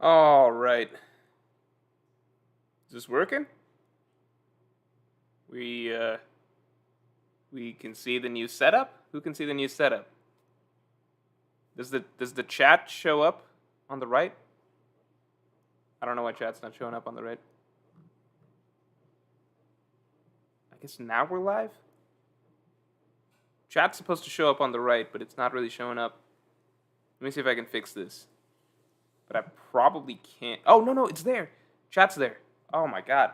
All right. Is this working? We can see the new setup. Who can see the new setup? Does the chat show up on the right? I don't know why chat's not showing up on the right. I guess now we're live? Chat's supposed to show up on the right, but it's not really showing up. Let me see if I can fix this. But I probably can't. Oh, no, it's there. Chat's there. Oh my god.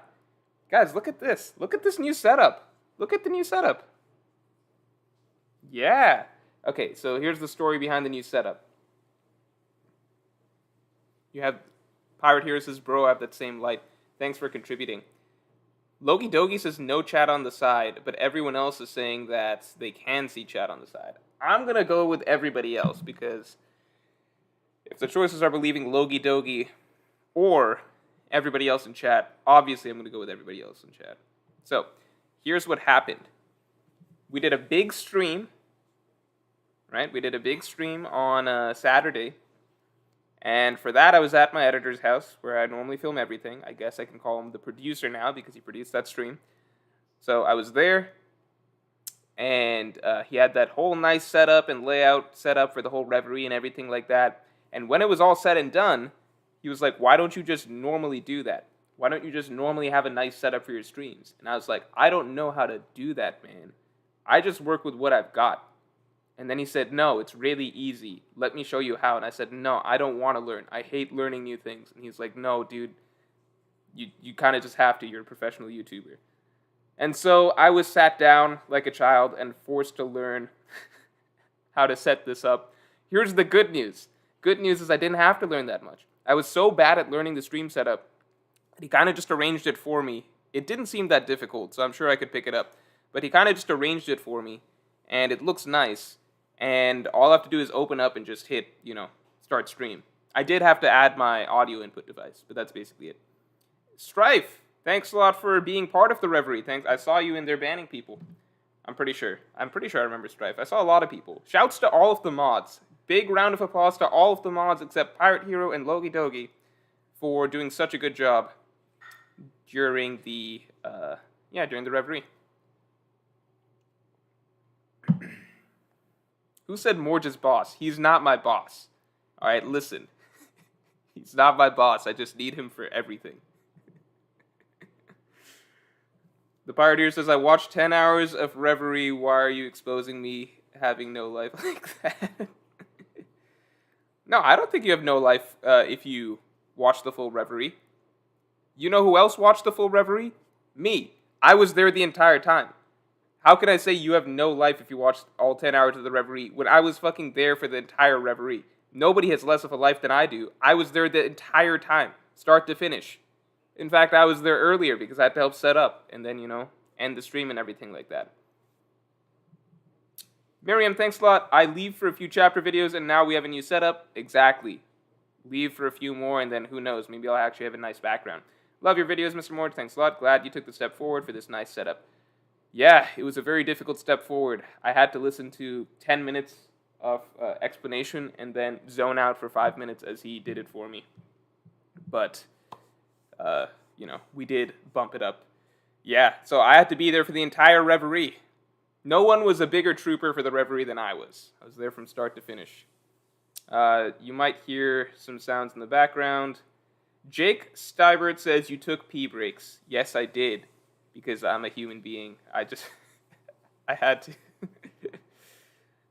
Guys, look at this. Look at this new setup. Look at the new setup. Yeah. Okay, so here's the story behind the new setup. You have Pirate Hero says, bro, I have that same light. Thanks for contributing. Logie Dogie says no chat on the side, but everyone else is saying that they can see chat on the side. I'm going to go with everybody else because if the choices are believing Logie Dogie or everybody else in chat, obviously I'm going to go with everybody else in chat. So, here's what happened. We did a big stream, right? We did a big stream on Saturday. And for that, I was at my editor's house where I normally film everything. I guess I can call him the producer now because he produced that stream. So I was there, and he had that whole nice setup and layout set up for the whole Reverie and everything like that. And when it was all said and done, he was like, why don't you just normally do that? Why don't you just normally have a nice setup for your streams? And I was like, I don't know how to do that, man. I just work with what I've got. And then he said, no, it's really easy. Let me show you how. And I said, no, I don't want to learn. I hate learning new things. And he's like, no, dude, you kind of just have to. You're a professional YouTuber. And so I was sat down like a child and forced to learn how to set this up. Here's the good news. Good news is I didn't have to learn that much. I was so bad at learning the stream setup that he kind of just arranged it for me. It didn't seem that difficult, so I'm sure I could pick it up. But he kind of just arranged it for me, and it looks nice. And all I have to do is open up and just hit, start stream. I did have to add my audio input device, but that's basically it. Strife, thanks a lot for being part of the Reverie. Thanks. I saw you in there banning people. I'm pretty sure I remember Strife. I saw a lot of people. Shouts to all of the mods. Big round of applause to all of the mods except Pirate Hero and Logie Dogie for doing such a good job during the Reverie. Who said Morge is boss? He's not my boss. Alright, listen. He's not my boss. I just need him for everything. The Pirate here says, I watched 10 hours of Reverie. Why are you exposing me having no life like that? No, I don't think you have no life if you watch the full Reverie. You know who else watched the full Reverie? Me. I was there the entire time. How can I say you have no life if you watched all 10 hours of the Reverie when I was fucking there for the entire Reverie? Nobody has less of a life than I do. I was there the entire time, start to finish. In fact, I was there earlier because I had to help set up and then, end the stream and everything like that. Miriam, thanks a lot. I leave for a few chapter videos and now we have a new setup. Exactly. Leave for a few more and then who knows, maybe I'll actually have a nice background. Love your videos, Mr. Morge. Thanks a lot. Glad you took the step forward for this nice setup. Yeah, it was a very difficult step forward. I had to listen to 10 minutes of explanation and then zone out for 5 minutes as he did it for me. But, we did bump it up. Yeah, so I had to be there for the entire Reverie. No one was a bigger trooper for the Reverie than I was. I was there from start to finish. You might hear some sounds in the background. Jake Stybert says you took pee breaks. Yes, I did. Because I'm a human being. I had to.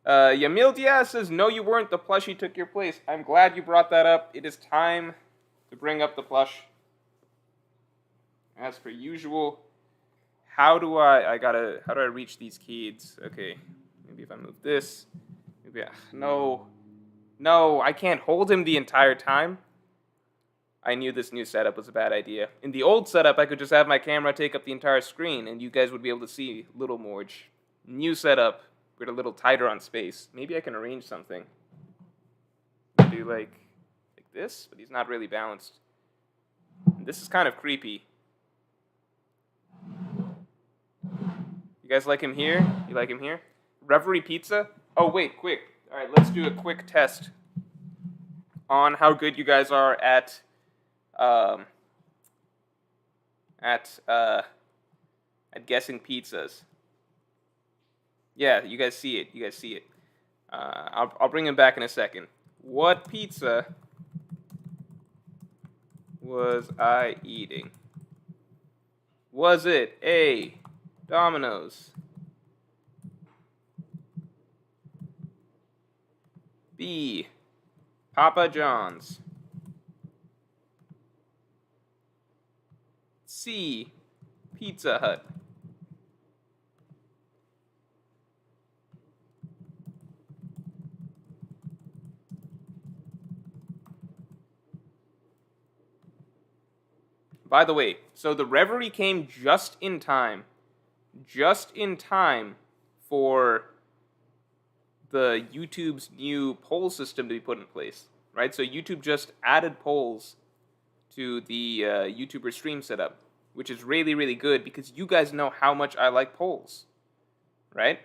Yamil Diaz says, no, you weren't. The plushie took your place. I'm glad you brought that up. It is time to bring up the plush. As per usual, how do I reach these kids? Okay, maybe if I move this. No, I can't hold him the entire time. I knew this new setup was a bad idea. In the old setup, I could just have my camera take up the entire screen, and you guys would be able to see Little Morge. New setup, we're a little tighter on space. Maybe I can arrange something. Do like this, but he's not really balanced. And this is kind of creepy. You guys like him here? You like him here? Reverie Pizza? Oh, wait, quick. All right, let's do a quick test on how good you guys are at um, at guessing pizzas. Yeah, you guys see it. You guys see it. I'll bring him back in a second. What pizza was I eating? Was it A, Domino's, B, Papa John's, C, Pizza Hut? By the way, so the Reverie came just in time for the YouTube's new poll system to be put in place, right? So YouTube just added polls to the YouTuber stream setup, which is really, really good because you guys know how much I like polls, right?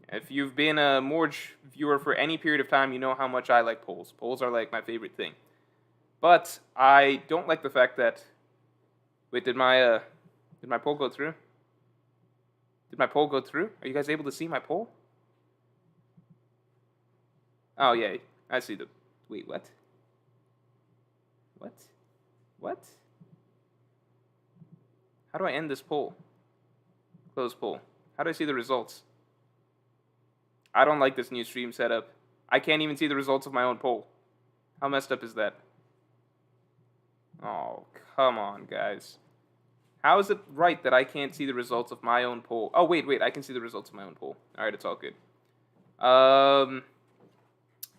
If you've been a Morge viewer for any period of time, you know how much I like polls. Polls are like my favorite thing. But I don't like the fact that... Wait, did my poll go through? Did my poll go through? Are you guys able to see my poll? Oh, yeah, I see the... Wait, what? What? What? How do I end this poll? Close poll. How do I see the results? I don't like this new stream setup. I can't even see the results of my own poll. How messed up is that? Oh, come on, guys. How is it right that I can't see the results of my own poll? Oh, wait, I can see the results of my own poll. Alright, it's all good.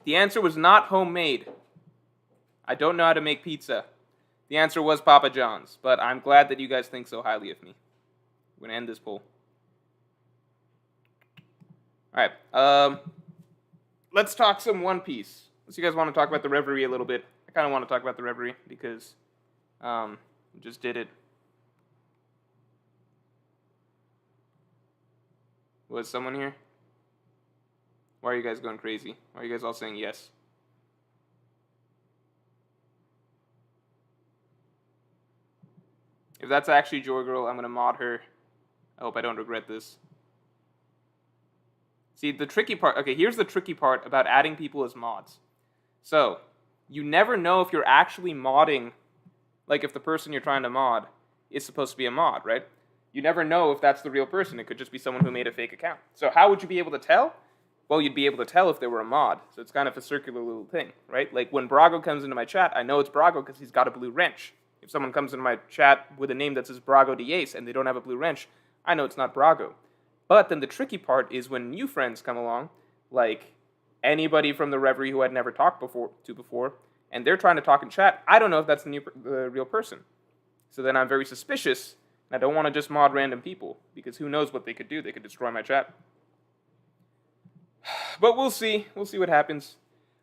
The answer was not homemade. I don't know how to make pizza. The answer was Papa John's, but I'm glad that you guys think so highly of me. We're gonna end this poll. Alright, let's talk some One Piece. Unless you guys want to talk about the Reverie a little bit. I kind of want to talk about the Reverie because we just did it. Was someone here? Why are you guys going crazy? Why are you guys all saying yes? If that's actually Joy Girl, I'm going to mod her. I hope I don't regret this. See, the tricky part... Okay, here's the tricky part about adding people as mods. So, you never know if you're actually modding, like if the person you're trying to mod is supposed to be a mod, right? You never know if that's the real person. It could just be someone who made a fake account. So how would you be able to tell? Well, you'd be able to tell if they were a mod. So it's kind of a circular little thing, right? Like when Brago comes into my chat, I know it's Brago because he's got a blue wrench. If someone comes into my chat with a name that says Brago Diaz and they don't have a blue wrench, I know it's not Brago. But then the tricky part is when new friends come along, like anybody from the Reverie who I'd never talked before, and they're trying to talk in chat, I don't know if that's the real person. So then I'm very suspicious, and I don't want to just mod random people, because who knows what they could do. They could destroy my chat. But we'll see. We'll see what happens.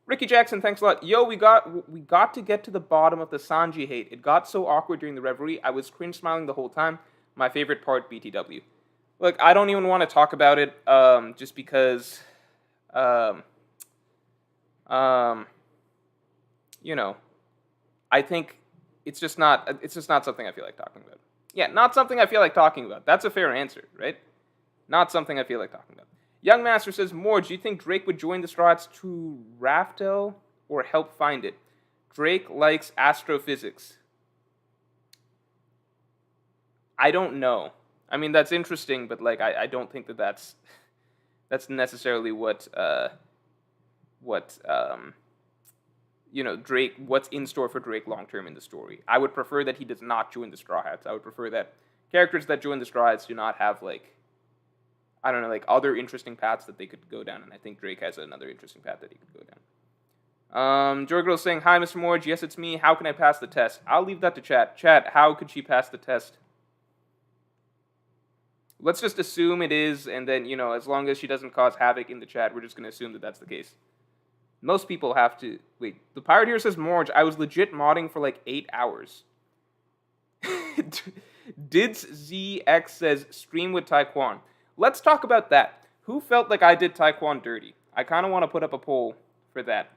Ricky Jackson, thanks a lot. Yo, we got to get to the bottom of the Sanji hate. It got so awkward during the Reverie. I was cringe smiling the whole time. My favorite part, BTW. Look, I don't even want to talk about it, just because, you know, I think it's just not something I feel like talking about. Yeah, not something I feel like talking about. That's a fair answer, right? Not something I feel like talking about. Young Master says, more, do you think Drake would join the Straw Hats to Raftel or help find it? Drake likes astrophysics. I don't know. I mean, that's interesting, but like, I don't think that's necessarily what you know, Drake, what's in store for Drake long term in the story. I would prefer that he does not join the Straw Hats. I would prefer that characters that join the Straw Hats do not have, like, I don't know, like other interesting paths that they could go down, and I think Drake has another interesting path that he could go down. Joy Girl saying, hi, Mr. Morge, yes, it's me. How can I pass the test? I'll leave that to chat. Chat, how could she pass the test? Let's just assume it is, and then, you know, as long as she doesn't cause havoc in the chat, we're just going to assume that that's the case. Most people have to... Wait, the pirate here says, Morge, I was legit modding for like 8 hours. Dids ZX says, stream with Taekwon. Let's talk about that. Who felt like I did Taekwon dirty? I kind of want to put up a poll for that.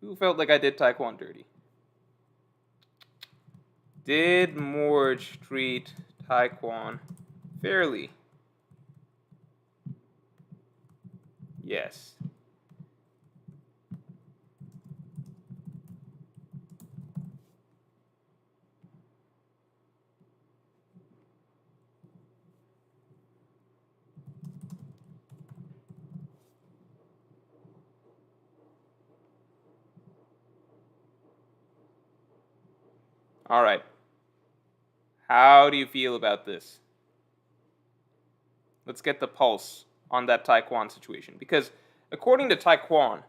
Who felt like I did Taekwon dirty? Did Morge treat Taekwon fairly? Yes. All right. How do you feel about this? Let's get the pulse on that Taekwon situation. Because according to Taekwon,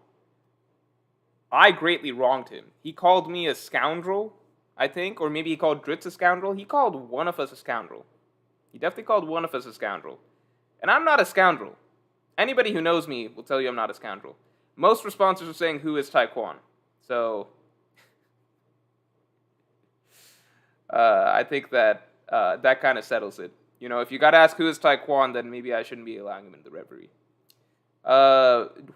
I greatly wronged him. He called me a scoundrel, I think, or maybe he called Dritz a scoundrel. He called one of us a scoundrel. He definitely called one of us a scoundrel. And I'm not a scoundrel. Anybody who knows me will tell you I'm not a scoundrel. Most responses are saying, who is Taekwon? So, I think that that kind of settles it. You know, if you gotta ask who is Taekwon, then maybe I shouldn't be allowing him into the Reverie.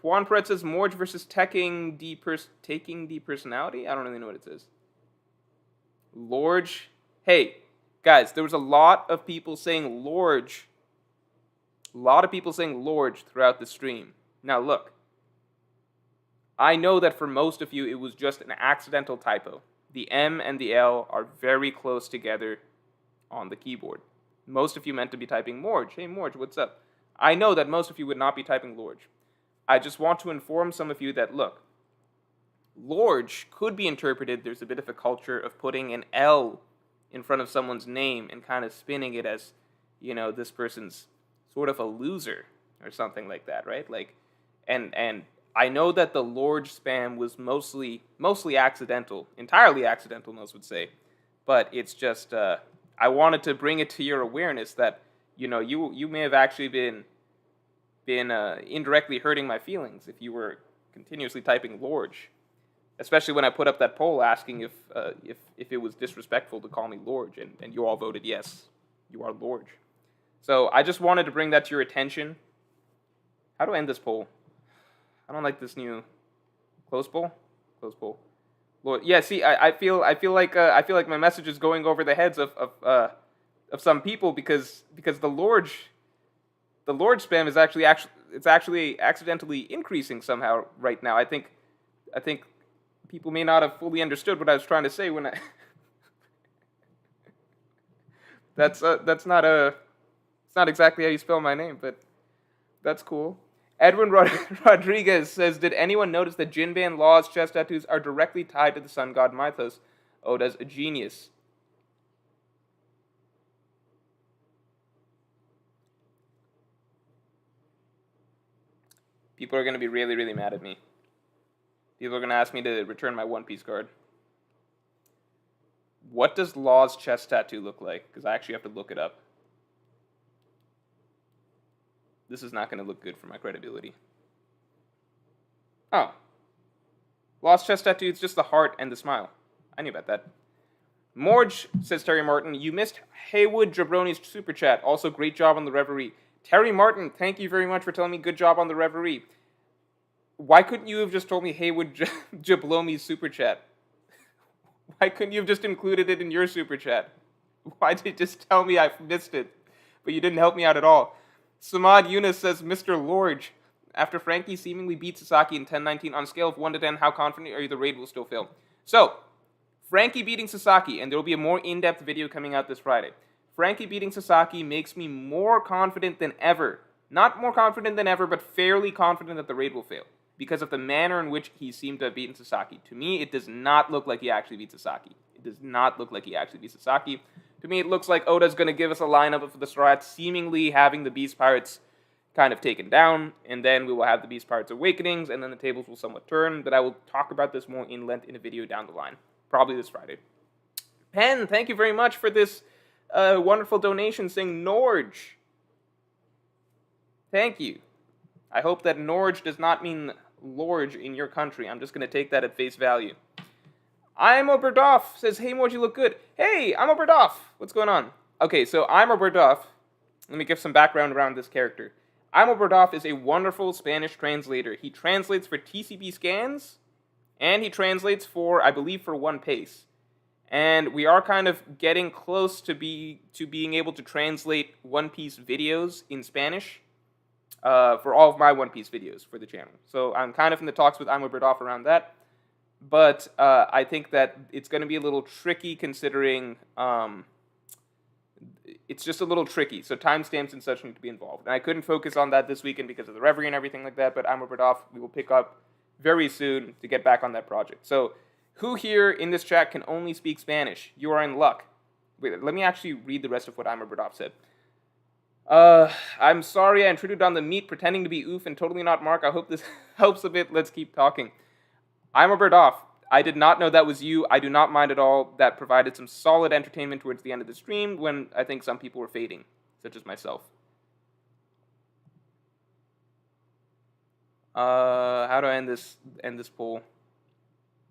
Juan Perez says Morge versus taking depersonality? I don't really know what it says. Lorge. Hey, guys, there was a lot of people saying Lorge. A lot of people saying Lorge throughout the stream. Now look, I know that for most of you it was just an accidental typo. The M and the L are very close together on the keyboard. Most of you meant to be typing Morge. Hey Morge, what's up? I know that most of you would not be typing Lorge. I just want to inform some of you that, look, Lorge could be interpreted, there's a bit of a culture of putting an L in front of someone's name and kind of spinning it as, you know, this person's sort of a loser or something like that, right? Like, and I know that the Lorge spam was mostly accidental, entirely accidental, most would say, but it's just, I wanted to bring it to your awareness that, you know, you may have actually been indirectly hurting my feelings if you were continuously typing Lorge, especially when I put up that poll asking if it was disrespectful to call me Lorge, and you all voted yes, you are Lorge. So I just wanted to bring that to your attention. How do I end this poll? I don't like this new close poll. Close poll. Lord, yeah. See, I feel like my message is going over the heads of some people because the Lorge spam is actually accidentally increasing somehow right now. I think people may not have fully understood what I was trying to say when I. That's not exactly how you spell my name, but that's cool. Edwin Rodriguez says, did anyone notice that Jinban Law's chest tattoos are directly tied to the sun god mythos? Oda's a genius. People are going to be really, really mad at me. People are going to ask me to return my One Piece card. What does Law's chest tattoo look like? Because I actually have to look it up. This is not going to look good for my credibility. Oh. Law's chest tattoo is just the heart and the smile. I knew about that. Morge, says Terry Martin, you missed Haywood Jabroni's super chat. Also, great job on the Reverie. Terry Martin, thank you very much for telling me good job on the Reverie. Why couldn't you have just told me Haywood Jablomi's super chat? Why couldn't you have just included it in your super chat? Why did you just tell me I missed it? But you didn't help me out at all. Samad Yunus says, Mr. Lorge, after Frankie seemingly beat Sasaki in 10-19, on a scale of 1 to 10, how confident are you the raid will still fail? So, Frankie beating Sasaki, and there will be a more in-depth video coming out this Friday. Frankie beating Sasaki makes me more confident than ever. Not more confident than ever, but fairly confident that the raid will fail. Because of the manner in which he seemed to have beaten Sasaki. To me, it does not look like he actually beat Sasaki. It does not look like he actually beat Sasaki. To me, it looks like Oda's going to give us a lineup of the Strats, seemingly having the Beast Pirates kind of taken down, and then we will have the Beast Pirates Awakenings, and then the tables will somewhat turn, but I will talk about this more in length in a video down the line, probably this Friday. Pen, thank you very much for this wonderful donation saying Norge. Thank you. I hope that Norge does not mean Lorge in your country. I'm just going to take that at face value. I'm Oberdoff says, hey, Morge, you look good. Hey, I'm Oberdoff. What's going on? Okay, so I'm Oberdoff. Let me give some background around this character. I'm Oberdoff is a wonderful Spanish translator. He translates for TCB Scans, and he translates for, I believe, for One Piece. And we are kind of getting close to being able to translate One Piece videos in Spanish for all of my One Piece videos for the channel. So I'm kind of in the talks with I'm a Bird Off around that. But I think that it's going to be a little tricky considering it's just a little tricky. So timestamps and such need to be involved. And I couldn't focus on that this weekend because of the Reverie and everything like that. But I'm a Bird Off. We will pick up very soon to get back on that project. So who here in this chat can only speak Spanish? You are in luck. Wait, let me actually read the rest of what I'm a Bird Off said. I'm sorry I intruded on the meet pretending to be Oof and totally not Mark. I hope this helps a bit. Let's keep talking. I'm a Bird Off. I did not know that was you. I do not mind at all. That provided some solid entertainment towards the end of the stream when I think some people were fading, such as myself. How do I end this poll?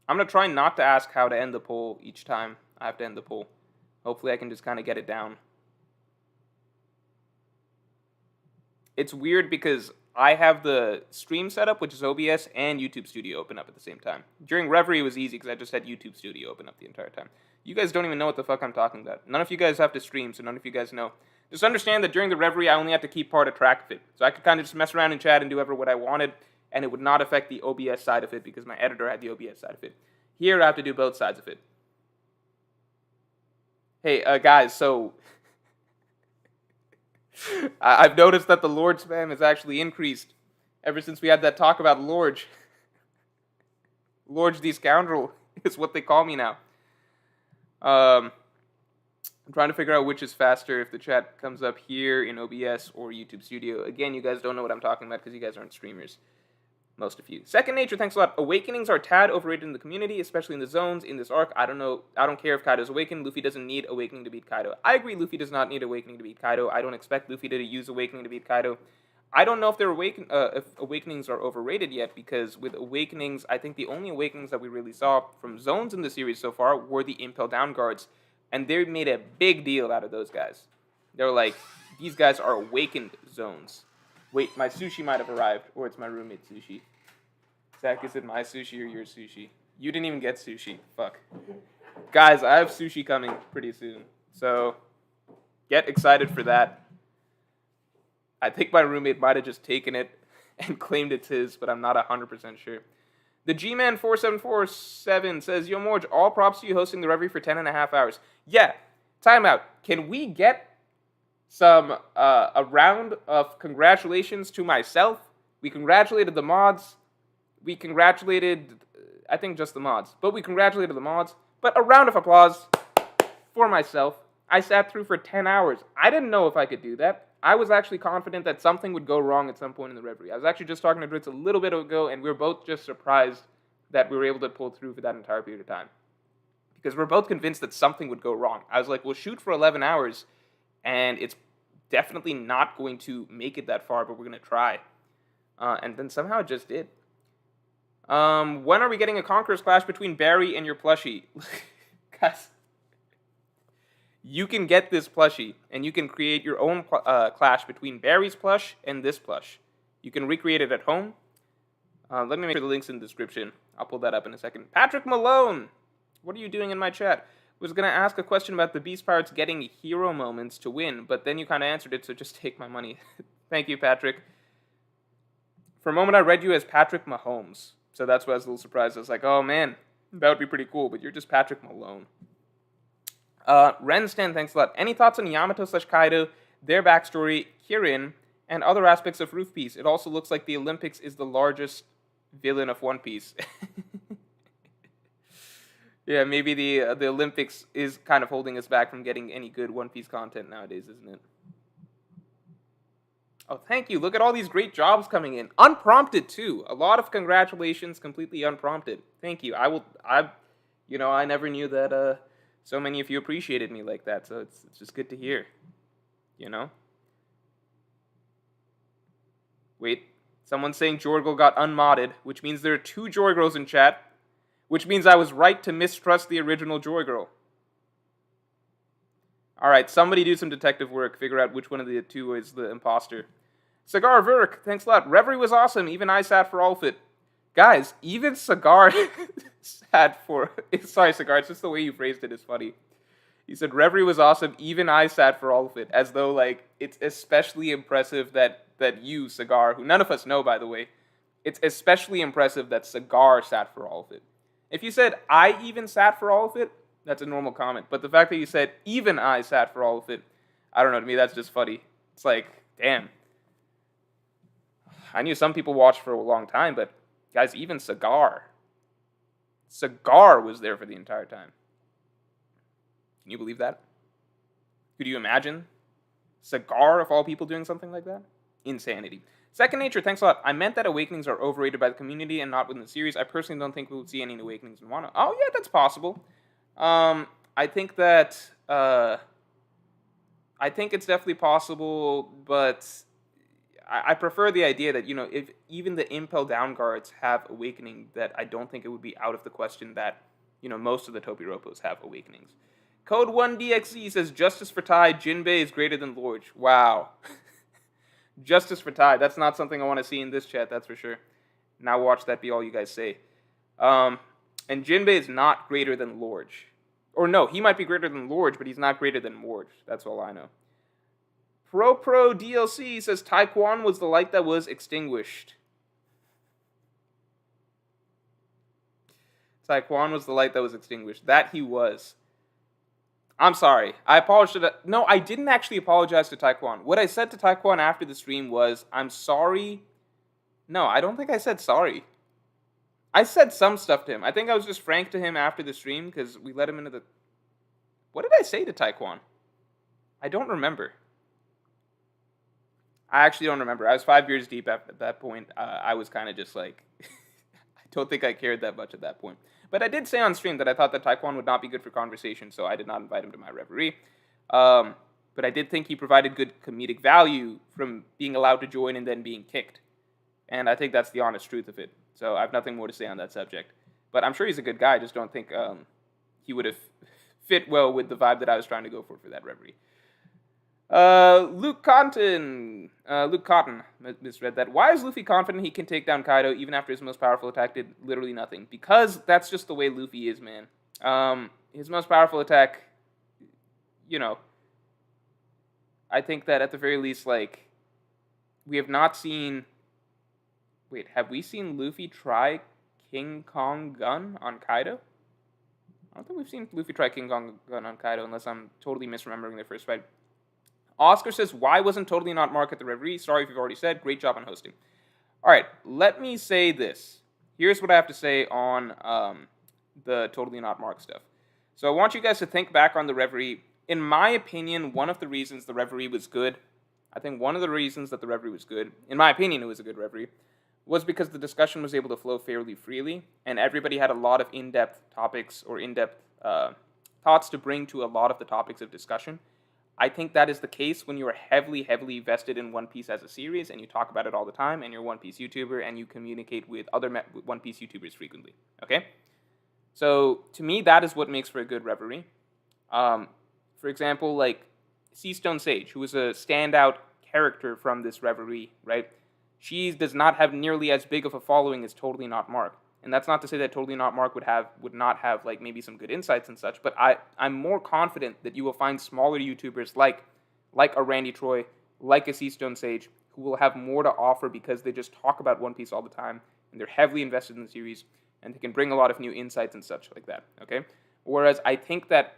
I'm going to try not to ask how to end the poll each time I have to end the poll. Hopefully I can just kind of get it down. It's weird because I have the stream setup, which is OBS, and YouTube Studio open up at the same time. During Reverie, it was easy because I just had YouTube Studio open up the entire time. You guys don't even know what the fuck I'm talking about. None of you guys have to stream, so none of you guys know. Just understand that during the Reverie, I only had to keep part of track of it. So I could kind of just mess around in chat and do what I wanted, and it would not affect the OBS side of it because my editor had the OBS side of it. Here, I have to do both sides of it. Hey, guys, so I've noticed that the Lord spam has actually increased ever since we had that talk about Lorge. Lorge the Scoundrel is what they call me now. I'm trying to figure out which is faster, if the chat comes up here in OBS or YouTube Studio. Again, you guys don't know what I'm talking about because you guys aren't streamers. Most of you. Second Nature, thanks a lot. Awakenings are tad overrated in the community, especially in the zones, in this arc. I don't know. I don't care if Kaido's awakened. Luffy doesn't need Awakening to beat Kaido. I agree Luffy does not need Awakening to beat Kaido. I don't expect Luffy to use Awakening to beat Kaido. I don't know if if Awakenings are overrated yet, because with Awakenings, I think the only Awakenings that we really saw from zones in the series so far were the Impel Down guards. And they made a big deal out of those guys. They were like, these guys are awakened zones. Wait, my sushi might have arrived, or it's my roommate sushi. Zach, is it my sushi or your sushi? You didn't even get sushi. Fuck. Guys, I have sushi coming pretty soon. So, get excited for that. I think my roommate might have just taken it and claimed it's his, but I'm not 100% sure. The G-Man4747 says, Yo, Morge, all props to you hosting the Reverie for 10.5 hours. Yeah, timeout. Can we get a round of congratulations to myself? We congratulated the mods. We congratulated, I think just the mods, but we congratulated the mods. But a round of applause for myself. I sat through for 10 hours. I didn't know if I could do that. I was actually confident that something would go wrong at some point in the Reverie. I was actually just talking to Dritz a little bit ago, and we were both just surprised that we were able to pull through for that entire period of time. Because we're both convinced that something would go wrong. I was like, we'll shoot for 11 hours, and it's definitely not going to make it that far, but we're going to try. And then somehow it just did. When are we getting a Conqueror's Clash between Barry and your plushie? Guys, you can get this plushie, and you can create your own clash between Barry's plush and this plush. You can recreate it at home. Let me make sure the link's in the description. I'll pull that up in a second. Patrick Malone! What are you doing in my chat? Was going to ask a question about the Beast Pirates getting hero moments to win, but then you kind of answered it, so just take my money. Thank you, Patrick. For a moment, I read you as Patrick Mahomes. So that's why I was a little surprised. I was like, oh man, that would be pretty cool, but you're just Patrick Malone. Renstan, thanks a lot. Any thoughts on Yamato/Kaido, their backstory, Kirin, and other aspects of Roof Piece? It also looks like the Olympics is the largest villain of One Piece. Yeah, maybe the Olympics is kind of holding us back from getting any good One Piece content nowadays, isn't it? Oh, thank you. Look at all these great jobs coming in. Unprompted, too. A lot of congratulations, completely unprompted. Thank you. I never knew that so many of you appreciated me like that, so it's just good to hear. Wait, someone's saying Jorgl got unmodded, which means there are 2 Jorgls in chat, which means I was right to mistrust the original Jorgl. Alright, somebody do some detective work, figure out which one of the 2 is the imposter. Cigar Verk, thanks a lot. Reverie was awesome, even I sat for all of it. Guys, even Cigar sad for. Sorry, Cigar. It's just the way you phrased it is funny. He said Reverie was awesome. Even I sat for all of it, as though like it's especially impressive that you, Cigar, who none of us know by the way, it's especially impressive that Cigar sat for all of it. If you said I even sat for all of it, that's a normal comment. But the fact that you said even I sat for all of it, I don't know. To me, that's just funny. It's like, damn. I knew some people watched for a long time, but guys, even Cigar was there for the entire time. Can you believe that? Could you imagine Cigar of all people doing something like that? Insanity. Second Nature, thanks a lot. I meant that Awakenings are overrated by the community and not within the series. I personally don't think we will see any Awakenings in Wano. Oh yeah, that's possible. I think that I think it's definitely possible, but I prefer the idea that, if even the Impel Down guards have Awakening, that I don't think it would be out of the question that, most of the Topiropos have Awakenings. Code 1DXE says, Justice for Tai, Jinbei is greater than Lorge. Wow. Justice for Tai, that's not something I want to see in this chat, that's for sure. Now watch that be all you guys say. And Jinbei is not greater than Lorge. Or no, he might be greater than Lorge, but he's not greater than Morge. That's all I know. Pro DLC says Taekwon was the light that was extinguished. Taekwon was the light that was extinguished. That he was. I'm sorry. I apologize. No, I didn't actually apologize to Taekwon. What I said to Taekwon after the stream was, I'm sorry. No, I don't think I said sorry. I said some stuff to him. I think I was just frank to him after the stream because we let him into the... What did I say to Taekwon? I don't remember. I actually don't remember. I was 5 years deep at that point. I was kind of just like... I don't think I cared that much at that point. But I did say on stream that I thought that Taekwon would not be good for conversation, so I did not invite him to my Reverie. But I did think he provided good comedic value from being allowed to join and then being kicked. And I think that's the honest truth of it. So I have nothing more to say on that subject. But I'm sure he's a good guy. I just don't think he would have fit well with the vibe that I was trying to go for that Reverie. Luke Cotton misread that. Why is Luffy confident he can take down Kaido even after his most powerful attack did literally nothing? Because that's just the way Luffy is, man. His most powerful attack, I think that at the very least, like, we have not seen... Wait, have we seen Luffy try King Kong Gun on Kaido? I don't think we've seen Luffy try King Kong Gun on Kaido unless I'm totally misremembering their first fight. Oscar says, why wasn't Totally Not Mark at the Reverie? Sorry if you've already said. Great job on hosting. All right, let me say this. Here's what I have to say on the Totally Not Mark stuff. So I want you guys to think back on the Reverie. In my opinion, one of the reasons the Reverie was good, I think one of the reasons that the Reverie was good, in my opinion it was a good Reverie, was because the discussion was able to flow fairly freely, and everybody had a lot of in-depth topics or in-depth thoughts to bring to a lot of the topics of discussion. I think that is the case when you are heavily, heavily vested in One Piece as a series, and you talk about it all the time, and you're a One Piece YouTuber, and you communicate with other One Piece YouTubers frequently, okay? So, to me, that is what makes for a good Reverie. For example, like, Seastone Sage, who was a standout character from this Reverie, right? She does not have nearly as big of a following as Totally Not Mark. And that's not to say that Totally Not Mark would not have like maybe some good insights and such, but I'm more confident that you will find smaller YouTubers like a Randy Troy, like a Seastone Sage, who will have more to offer because they just talk about One Piece all the time, and they're heavily invested in the series, and they can bring a lot of new insights and such like that, okay? Whereas I think that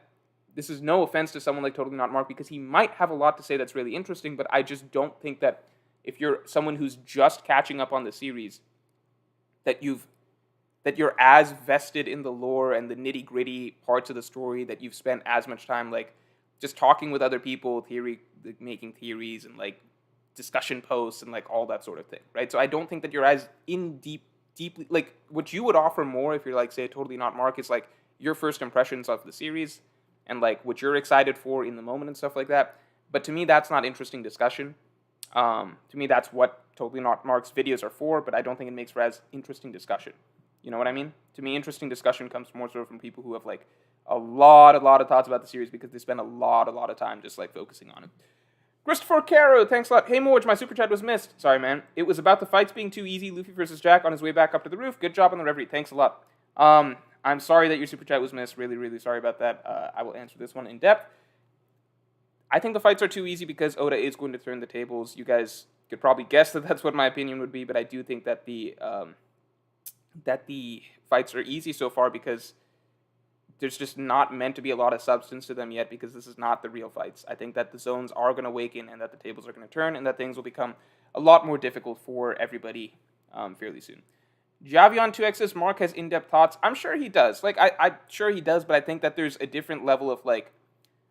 this is no offense to someone like Totally Not Mark, because he might have a lot to say that's really interesting, but I just don't think that if you're someone who's just catching up on the series, that you're as vested in the lore and the nitty-gritty parts of the story, that you've spent as much time like just talking with other people, making theories and like discussion posts and like all that sort of thing, right? So I don't think that you're as deeply like what you would offer more if you're like, say, Totally Not Mark is like your first impressions of the series and like what you're excited for in the moment and stuff like that. But to me, that's not interesting discussion. To me, that's what Totally Not Mark's videos are for, but I don't think it makes for as interesting discussion. You know what I mean? To me, interesting discussion comes more so from people who have like a lot of thoughts about the series because they spend a lot of time just like focusing on it. Christopher Caro, thanks a lot. Hey Morge, my super chat was missed. Sorry, man. It was about the fights being too easy. Luffy versus Jack on his way back up to the roof. Good job on the Reverie. Thanks a lot. I'm sorry that your super chat was missed. Really, really sorry about that. I will answer this one in depth. I think the fights are too easy because Oda is going to turn the tables. You guys could probably guess that that's what my opinion would be, but I do think that the fights are easy so far because there's just not meant to be a lot of substance to them yet because this is not the real fights. I think that the zones are going to awaken and that the tables are going to turn and that things will become a lot more difficult for everybody fairly soon. Javion2X's Mark has in-depth thoughts. I'm sure he does. I'm sure he does, but I think that there's a different level of,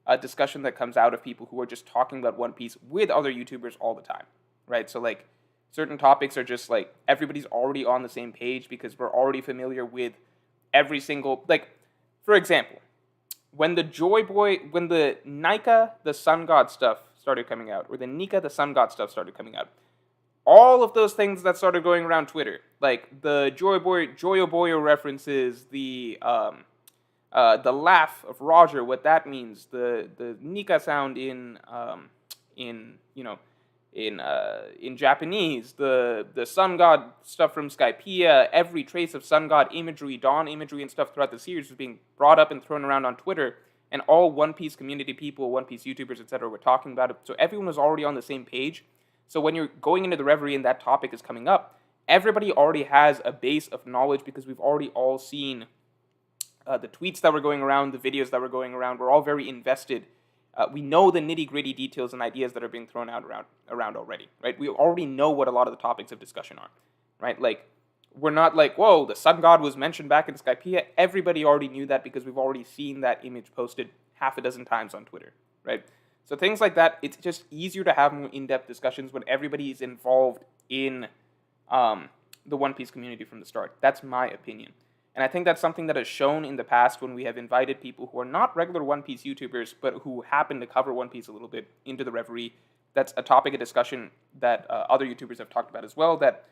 a discussion that comes out of people who are just talking about One Piece with other YouTubers all the time, right? So, certain topics are just, everybody's already on the same page because we're already familiar with every single, for example, when the Nika, the Sun God stuff started coming out, or the Nika, the Sun God stuff started coming out, all of those things that started going around Twitter, like the Joyo Boyo references, the laugh of Roger, what that means, the Nika sound in Japanese, the Sun God stuff from Skypiea, every trace of Sun God imagery, Dawn imagery, and stuff throughout the series was being brought up and thrown around on Twitter, and all One Piece community people, One Piece YouTubers, etc., were talking about it. So everyone was already on the same page. So when you're going into the Reverie and that topic is coming up, everybody already has a base of knowledge because we've already all seen the tweets that were going around, the videos that were going around. We're all very invested. We know the nitty-gritty details and ideas that are being thrown out around already, right? We already know what a lot of the topics of discussion are, right? We're not whoa, the Sun God was mentioned back in Skypiea. Everybody already knew that because we've already seen that image posted half a dozen times on Twitter, right? So things like that, it's just easier to have more in-depth discussions when everybody is involved in the One Piece community from the start. That's my opinion. And I think that's something that is shown in the past when we have invited people who are not regular One Piece YouTubers, but who happen to cover One Piece a little bit into the Reverie. That's a topic of discussion that other YouTubers have talked about as well, that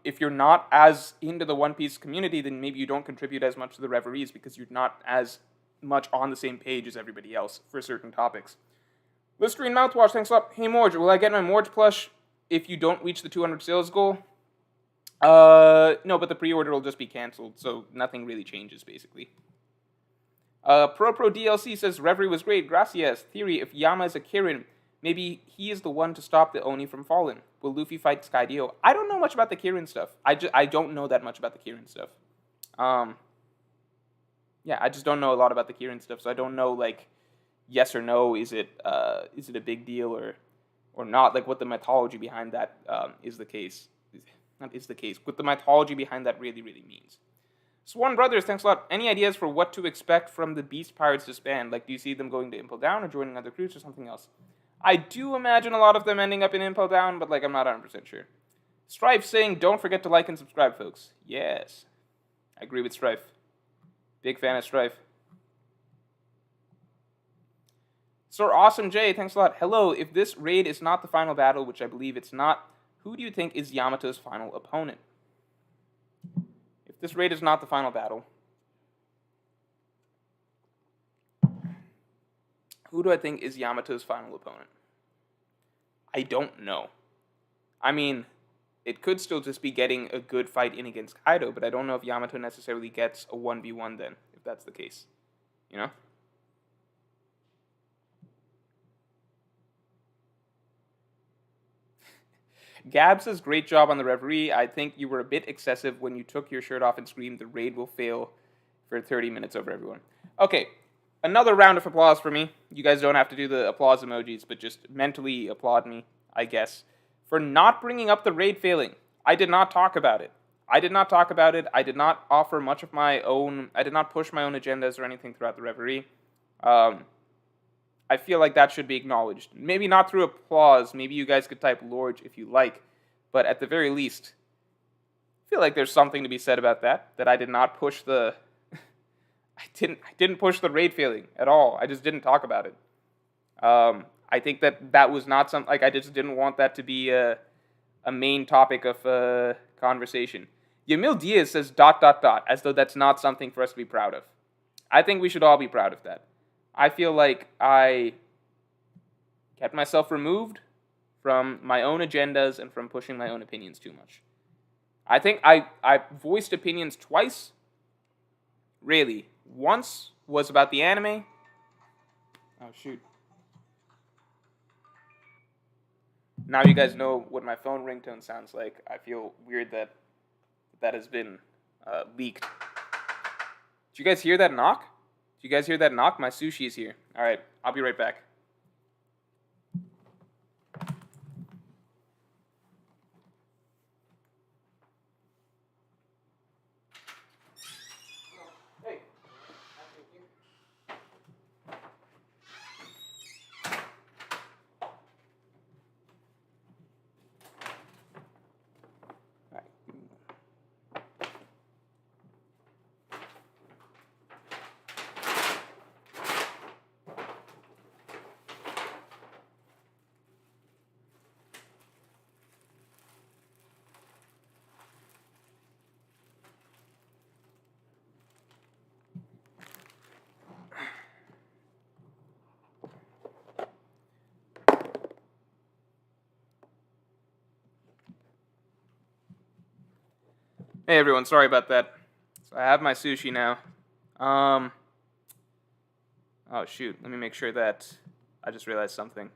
if you're not as into the One Piece community, then maybe you don't contribute as much to the Reveries because you're not as much on the same page as everybody else for certain topics. Listerine Mouthwash, thanks a lot. Hey Morge, will I get my Morge plush if you don't reach the 200 sales goal? No, but the pre-order will just be cancelled, so nothing really changes, basically. Pro DLC says, Reverie was great, gracias. Theory, if Yama is a Kirin, maybe he is the one to stop the Oni from falling. Will Luffy fight Skydio? I don't know much about the Kirin stuff. I don't know that much about the Kirin stuff. Yeah, I just don't know a lot about the Kirin stuff, so I don't know, yes or no, is it a big deal or not, what the mythology behind that is the case. That is the case. What the mythology behind that really, really means. Swan Brothers, thanks a lot. Any ideas for what to expect from the Beast Pirates disband? Do you see them going to Impel Down or joining other crews or something else? I do imagine a lot of them ending up in Impel Down, but I'm not 100% sure. Strife saying, don't forget to like and subscribe, folks. Yes. I agree with Strife. Big fan of Strife. Sir Awesome J, thanks a lot. Hello, if this raid is not the final battle, which I believe it's not, who do you think is Yamato's final opponent? If this raid is not the final battle, who do I think is Yamato's final opponent? I don't know. I mean, it could still just be getting a good fight in against Kaido, but I don't know if Yamato necessarily gets a 1v1 then, if that's the case. You know? Gab says, great job on the Reverie. I think you were a bit excessive when you took your shirt off and screamed, the raid will fail for 30 minutes over everyone. Okay, another round of applause for me. You guys don't have to do the applause emojis, but just mentally applaud me, I guess, for not bringing up the raid failing. I did not talk about it. I did not offer much of my own, I did not push my own agendas or anything throughout the Reverie. I feel like that should be acknowledged. Maybe not through applause. Maybe you guys could type Lorge if you like. But at the very least, I feel like there's something to be said about that. That I did not push the... I didn't push the raid failing at all. I just didn't talk about it. I think that was not something... I just didn't want that to be a main topic of conversation. Yamil Diaz says ... as though that's not something for us to be proud of. I think we should all be proud of that. I feel like I kept myself removed from my own agendas and from pushing my own opinions too much. I think I voiced opinions twice really. Once was about the anime. Oh, shoot. Now you guys know what my phone ringtone sounds like. I feel weird that that has been leaked. Did you guys hear that knock? Did you guys hear that knock? My sushi is here. All right, I'll be right back. Hey. Hey everyone, sorry about that. So I have my sushi now. Oh shoot, let me make sure that I just realized something.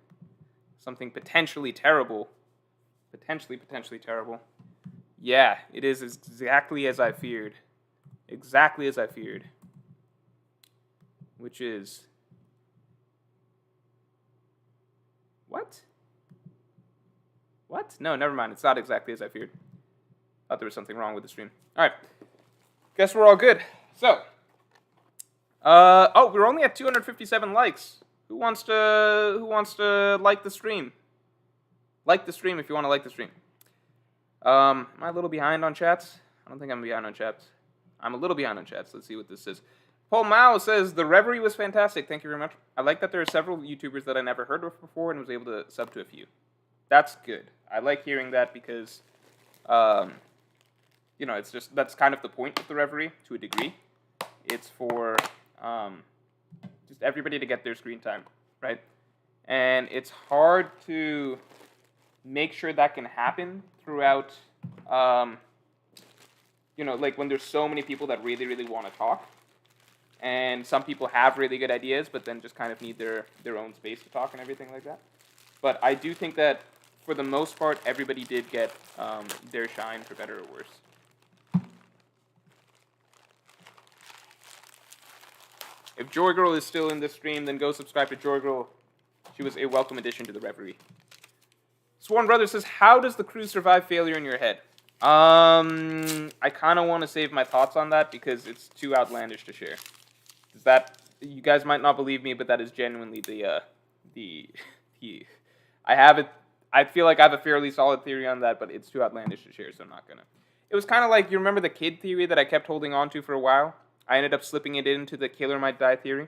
Something potentially terrible. Potentially terrible. Yeah, it is exactly as I feared. Exactly as I feared. Which is... What? What? No, never mind. It's not exactly as I feared. Thought there was something wrong with the stream. Alright. Guess we're all good. So. Oh, we're only at 257 likes. Who wants to like the stream? Like the stream if you want to like the stream. Am I a little behind on chats? I don't think I'm behind on chats. I'm a little behind on chats. Let's see what this is. Paul Mao says, the Reverie was fantastic. Thank you very much. I like that there are several YouTubers that I never heard of before and was able to sub to a few. That's good. I like hearing that because, you know, it's just, that's kind of the point of the Reverie to a degree. It's for just everybody to get their screen time, right? And it's hard to make sure that can happen throughout, you know, like when there's so many people that really, really want to talk. And some people have really good ideas, but then just kind of need their own space to talk and everything like that. But I do think that, for the most part, everybody did get their shine, for better or worse. If Joy Girl is still in the stream, then go subscribe to Joy Girl. She was a welcome addition to the Reverie. Sworn Brother says, how does the crew survive failure in your head? I kind of want to save my thoughts on that because it's too outlandish to share. Is that, you guys might not believe me, but that is genuinely I have it. I feel like I have a fairly solid theory on that, but it's too outlandish to share, so I'm not gonna. It was kind of like, you remember the kid theory that I kept holding on to for a while? I ended up slipping it into the killer might die theory.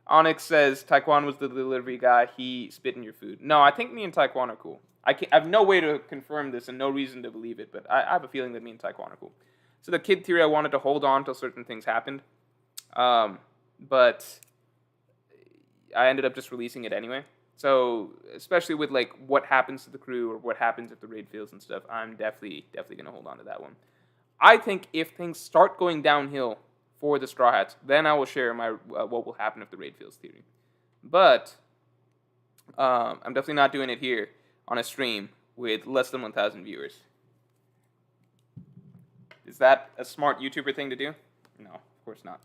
Onyx says, Taekwon was the delivery guy, he spit in your food. No, I think me and Taekwon are cool. I have no way to confirm this and no reason to believe it, but I have a feeling that me and Taekwon are cool. So the kid theory, I wanted to hold on till certain things happened. But I ended up just releasing it anyway. So, especially with like what happens to the crew or what happens if the raid fails and stuff, I'm definitely going to hold on to that one. I think if things start going downhill for the Straw Hats, then I will share my what will happen if the raid fails theory. But I'm definitely not doing it here on a stream with less than 1,000 viewers. Is that a smart YouTuber thing to do? No, of course not.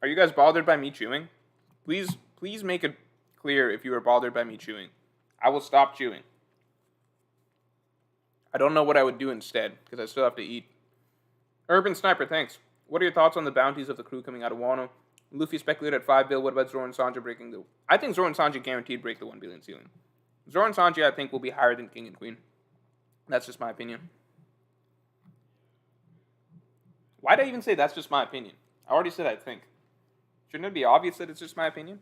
Are you guys bothered by me chewing? Please make it clear if you are bothered by me chewing. I will stop chewing. I don't know what I would do instead, because I still have to eat. Urban Sniper, thanks. What are your thoughts on the bounties of the crew coming out of Wano? Luffy speculated at 5 bill. What about Zoro and Sanji breaking the... I think Zoro and Sanji guaranteed break the 1 billion ceiling. Zoro and Sanji, I think, will be higher than King and Queen. That's just my opinion. Why did I even say that's just my opinion? I already said I think. Shouldn't it be obvious that it's just my opinion?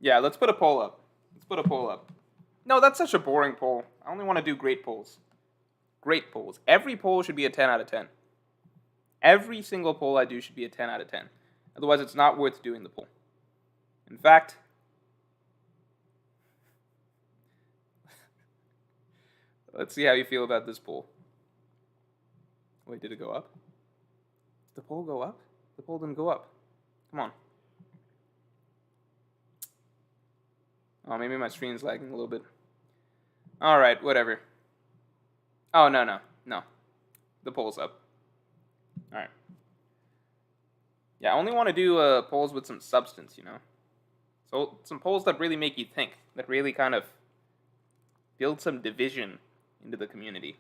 Yeah, let's put a poll up. Let's put a poll up. No, that's such a boring poll. I only want to do great polls. Great polls. Every poll should be a 10 out of 10. Every single poll I do should be a 10 out of 10. Otherwise, it's not worth doing the poll. In fact, let's see how you feel about this poll. Wait, did it go up? Did the poll go up? The poll didn't go up. Come on. Oh, maybe my screen's lagging a little bit. Alright, whatever. Oh, no. The poll's up. Alright. Yeah, I only want to do polls with some substance, you know? So, some polls that really make you think, that really kind of build some division into the community.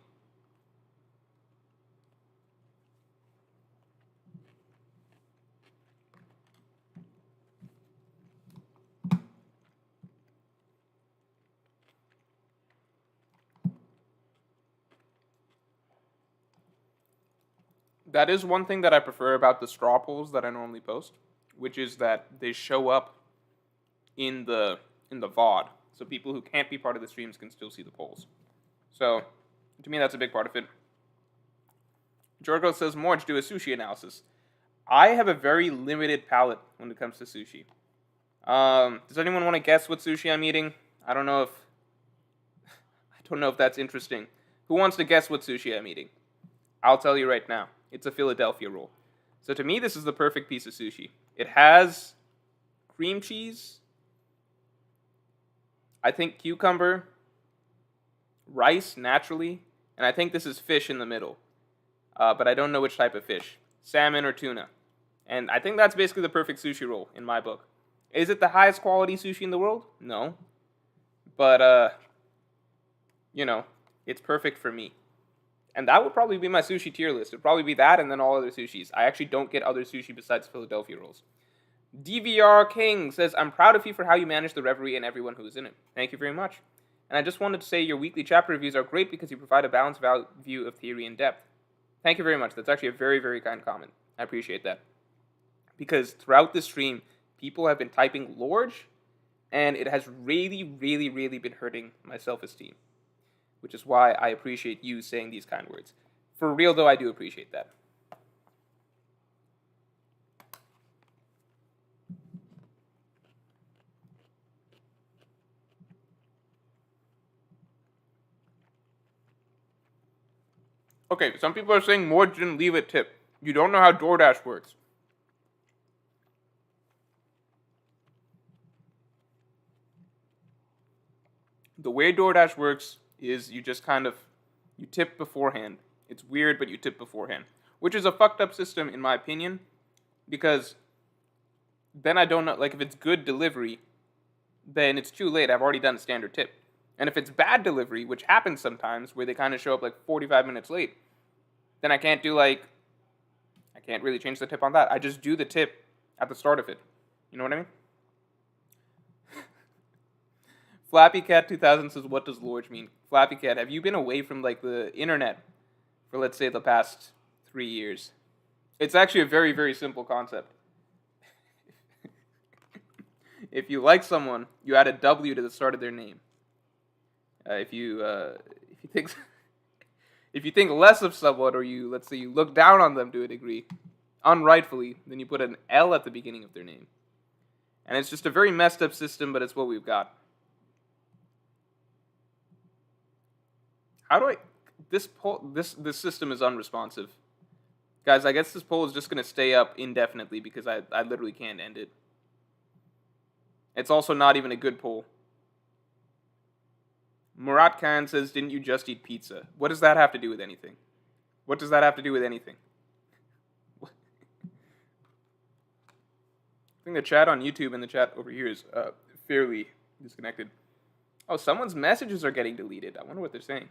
That is one thing that I prefer about the straw polls that I normally post, which is that they show up in the VOD, so people who can't be part of the streams can still see the polls. So, to me, that's a big part of it. Jorgo says, Morge, do a sushi analysis. I have a very limited palate when it comes to sushi. Does anyone want to guess what sushi I'm eating? I don't know if that's interesting. Who wants to guess what sushi I'm eating? I'll tell you right now. It's a Philadelphia roll. So to me, this is the perfect piece of sushi. It has cream cheese, I think cucumber, rice naturally, and I think this is fish in the middle. But I don't know which type of fish. Salmon or tuna. And I think that's basically the perfect sushi roll in my book. Is it the highest quality sushi in the world? No. But, it's perfect for me. And that would probably be my sushi tier list. It would probably be that and then all other sushis. I actually don't get other sushi besides Philadelphia rolls. DVR King says, I'm proud of you for how you manage the Reverie and everyone who is in it. Thank you very much. And I just wanted to say your weekly chapter reviews are great because you provide a balanced view of theory and depth. Thank you very much. That's actually a very, very kind comment. I appreciate that. Because throughout this stream, people have been typing Lorge, and it has really, really, really been hurting my self-esteem. Which is why I appreciate you saying these kind words. For real, though, I do appreciate that. Okay, some people are saying Morge didn't leave a tip. You don't know how DoorDash works. The way DoorDash works is you just you tip beforehand. It's weird, but you tip beforehand. Which is a fucked up system, in my opinion, because then I don't know, like, if it's good delivery, then it's too late. I've already done a standard tip. And if it's bad delivery, which happens sometimes, where they kind of show up like 45 minutes late, then I can't really change the tip on that. I just do the tip at the start of it. You know what I mean? Flappy Cat 2000 says, what does Lorge mean? Flappy Cat, have you been away from, like, the internet for, let's say, the past 3 years? It's actually a very, very simple concept. If you like someone, you add a W to the start of their name. If you think less of someone, or let's say you look down on them to a degree, unrightfully, then you put an L at the beginning of their name. And it's just a very messed up system, but it's what we've got. This system is unresponsive. Guys, I guess this poll is just going to stay up indefinitely because I literally can't end it. It's also not even a good poll. Murat Khan says, didn't you just eat pizza? What does that have to do with anything? What does that have to do with anything? I think the chat on YouTube and the chat over here is fairly disconnected. Oh, someone's messages are getting deleted. I wonder what they're saying.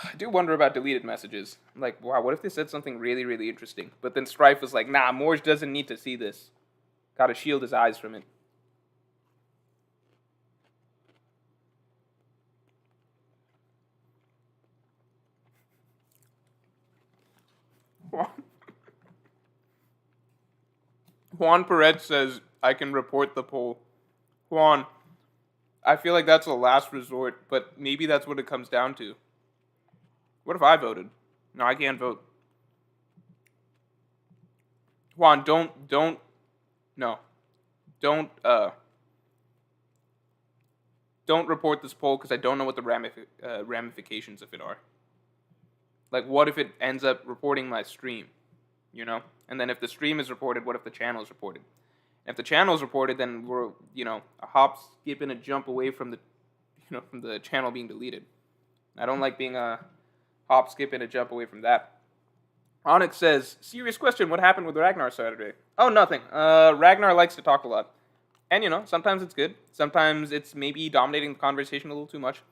I do wonder about deleted messages. I'm like, wow, what if they said something really, really interesting? But then Strife was like, nah, Morge doesn't need to see this. Gotta shield his eyes from it. Juan Perez says, I can report the poll. Juan, I feel like that's a last resort, but maybe that's what it comes down to. What if I voted? No, I can't vote. Juan, no, don't, don't report this poll because I don't know what the ramifications of it are. Like, what if it ends up reporting my stream, you know? And then if the stream is reported, what if the channel is reported? If the channel is reported, then we're, a hop, skip, and a jump away from from the channel being deleted. I don't like being a hop, skip, and a jump away from that. Onyx says, serious question, what happened with Ragnar Saturday? Oh, nothing. Ragnar likes to talk a lot. And, sometimes it's good. Sometimes it's maybe dominating the conversation a little too much.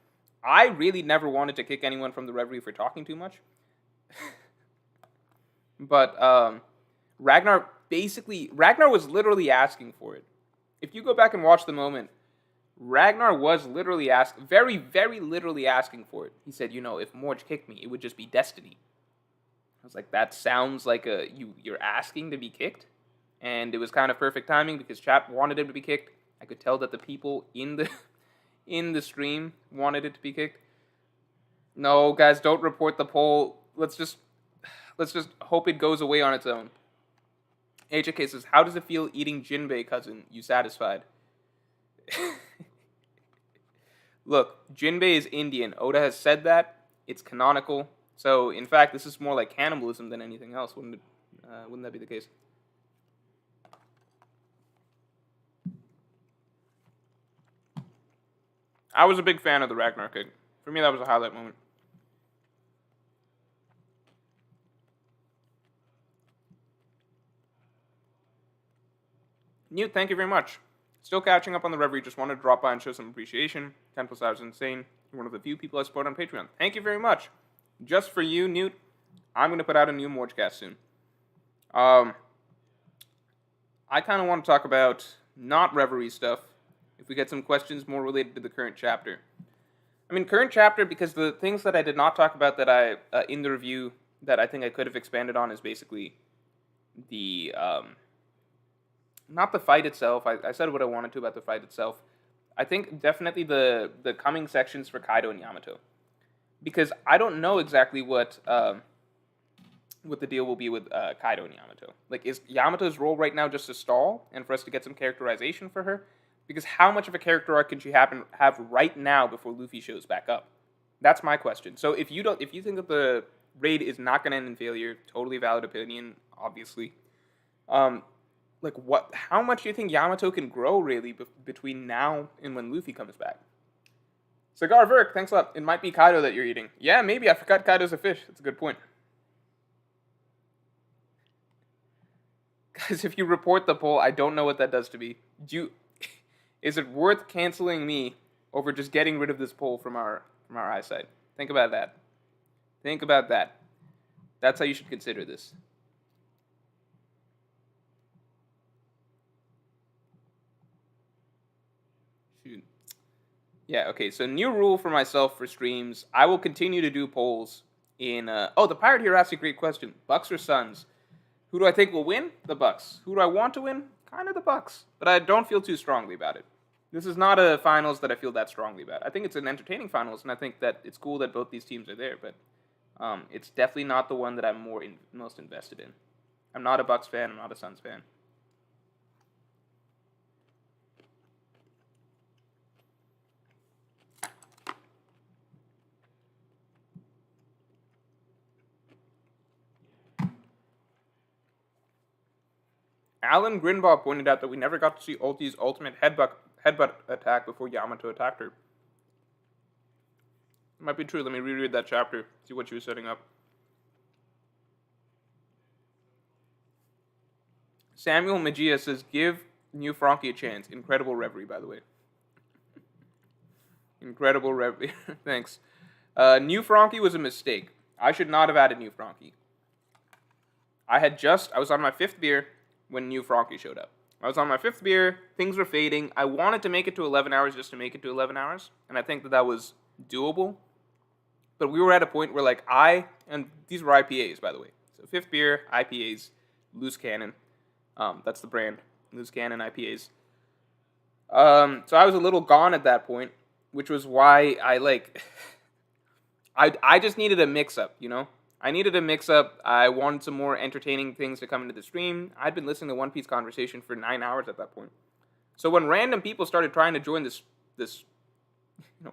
I really never wanted to kick anyone from the Reverie for talking too much. But Ragnar was literally asking for it. If you go back and watch the moment, Ragnar was literally very, very literally asking for it. He said, if Morge kicked me, it would just be destiny. I was like, that sounds like you're asking to be kicked. And it was kind of perfect timing because chat wanted him to be kicked. I could tell that the people in the stream wanted it to be kicked. No, guys, don't report the poll. Let's just hope it goes away on its own. HK says, how does it feel eating Jinbei, cousin? You satisfied? Look, Jinbei is Indian. Oda has said that. It's canonical. So, in fact, this is more like cannibalism than anything else. Wouldn't that be the case? I was a big fan of the Ragnar kick. For me, that was a highlight moment. Newt, thank you very much. Still catching up on the Reverie. Just wanted to drop by and show some appreciation. 10 plus hours insane. You're one of the few people I support on Patreon. Thank you very much. Just for you, Newt, I'm going to put out a new Morgecast soon. I kind of want to talk about not Reverie stuff. If we get some questions more related to the current chapter. I mean, current chapter, because the things that I did not talk about that I, in the review, that I think I could have expanded on is basically the, not the fight itself. I said what I wanted to about the fight itself. I think definitely the coming sections for Kaido and Yamato. Because I don't know exactly what the deal will be with Kaido and Yamato. Like, is Yamato's role right now just to stall and for us to get some characterization for her? Because how much of a character arc can she have right now before Luffy shows back up? That's my question. So if you think that the raid is not going to end in failure, totally valid opinion, obviously. How much do you think Yamato can grow really between now and when Luffy comes back? Cigar Verk, thanks a lot. It might be Kaido that you're eating. Yeah, maybe. I forgot Kaido's a fish. That's a good point. Guys, if you report the poll, I don't know what that does to me. Is it worth canceling me over just getting rid of this poll from our eyesight? Think about that. Think about that. That's how you should consider this. Shoot. Yeah, okay, so new rule for myself for streams. I will continue to do polls in... the Pirate here asked a great question. Bucks or Suns? Who do I think will win? The Bucks. Who do I want to win? Kind of the Bucks. But I don't feel too strongly about it. This is not a finals that I feel that strongly about. I think it's an entertaining finals, and I think that it's cool that both these teams are there, but it's definitely not the one that I'm most invested in. I'm not a Bucks fan. I'm not a Suns fan. Alan Grinbaugh pointed out that we never got to see Ulti's ultimate headbutt attack before Yamato attacked her. It might be true. Let me reread that chapter, see what she was setting up. Samuel Magia says, give New Frankie a chance. Incredible Reverie, by the way. Incredible Reverie. Thanks. New Frankie was a mistake. I should not have added New Frankie. I was on my 5th beer when New Frankie showed up. I was on my 5th beer, things were fading. I wanted to make it to 11 hours just to make it to 11 hours, and I think that was doable. But we were at a point where, and these were IPAs, by the way. So 5th beer, IPAs, Loose Cannon. That's the brand, Loose Cannon IPAs. So I was a little gone at that point, which was why I like I just needed a mix up, you know? I needed a mix up. I wanted some more entertaining things to come into the stream. I'd been listening to One Piece conversation for 9 hours at that point. So when random people started trying to join this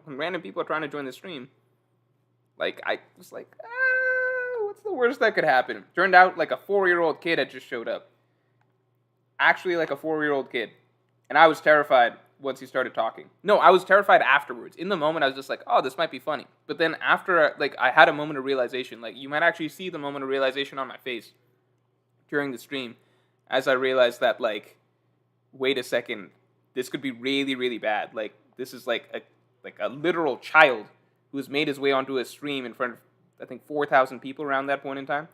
when random people are trying to join the stream, like I was like, what's the worst that could happen? Turned out like a 4-year-old kid had just showed up. Actually like a 4-year-old kid. And I was terrified once he started talking. No, I was terrified afterwards. In the moment, I was just like, oh, this might be funny. But then after, like, I had a moment of realization. Like, you might actually see the moment of realization on my face during the stream as I realized that, like, wait a second, this could be really, really bad. Like, this is like a literal child who's made his way onto a stream in front of, I think, 4,000 people around that point in time.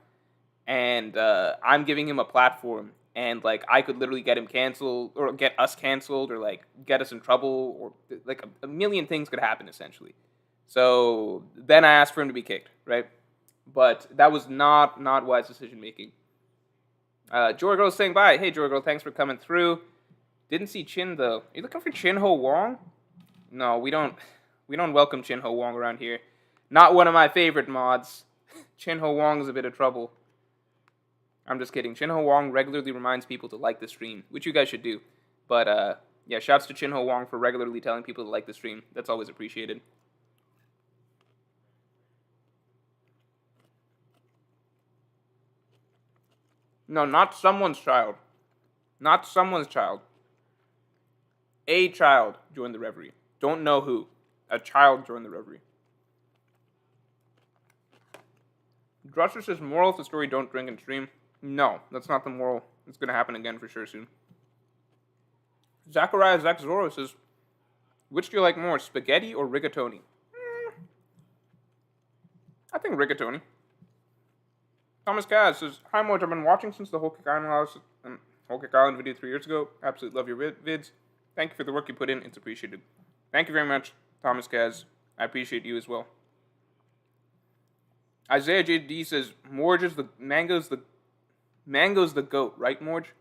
And I'm giving him a platform, and like I could literally get him canceled or get us canceled or like get us in trouble or like a million things could happen essentially. So then I asked for him to be kicked, right? But that was not wise decision making. Jorgirl's saying bye. Hey Jorgirl, thanks for coming through. Didn't see Chin though. Are you looking for Chin Ho Wong? No, we don't welcome Chin Ho Wong around here. Not one of my favorite mods. Chin Ho Wong is a bit of trouble. I'm just kidding. Chin Ho Wong regularly reminds people to like the stream, which you guys should do. But yeah, shouts to Chin Ho Wong for regularly telling people to like the stream. That's always appreciated. No, not someone's child. Not someone's child. A child joined the Reverie. Don't know who. A child joined the Reverie. Drusser says, moral of the story, don't drink and stream. No, that's not the moral. It's going to happen again for sure soon. Zachariah Zach Zoro says, which do you like more, spaghetti or rigatoni? I think rigatoni. Thomas Kaz says, hi Moj, I've been watching since the Whole Kick Island video 3 years ago. Absolutely love your vids. Thank you for the work you put in. It's appreciated. Thank you very much, Thomas Kaz. I appreciate you as well. Isaiah JD says, Morge is the Mango's the GOAT, right, Morge?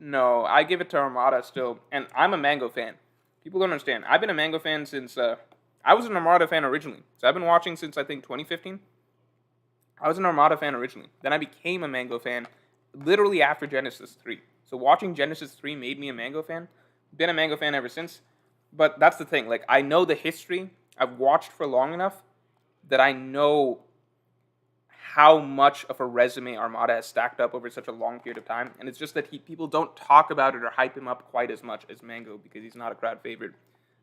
No, I give it to Armada still, and I'm a Mango fan. People don't understand. I've been a Mango fan since, I was an Armada fan originally, so I've been watching since, I think, 2015. I was an Armada fan originally. Then I became a Mango fan literally after Genesis 3. So watching Genesis 3 made me a Mango fan. Been a Mango fan ever since. But that's the thing, like, I know the history. I've watched for long enough that I know how much of a resume Armada has stacked up over such a long period of time. And it's just that people don't talk about it or hype him up quite as much as Mango because he's not a crowd favorite.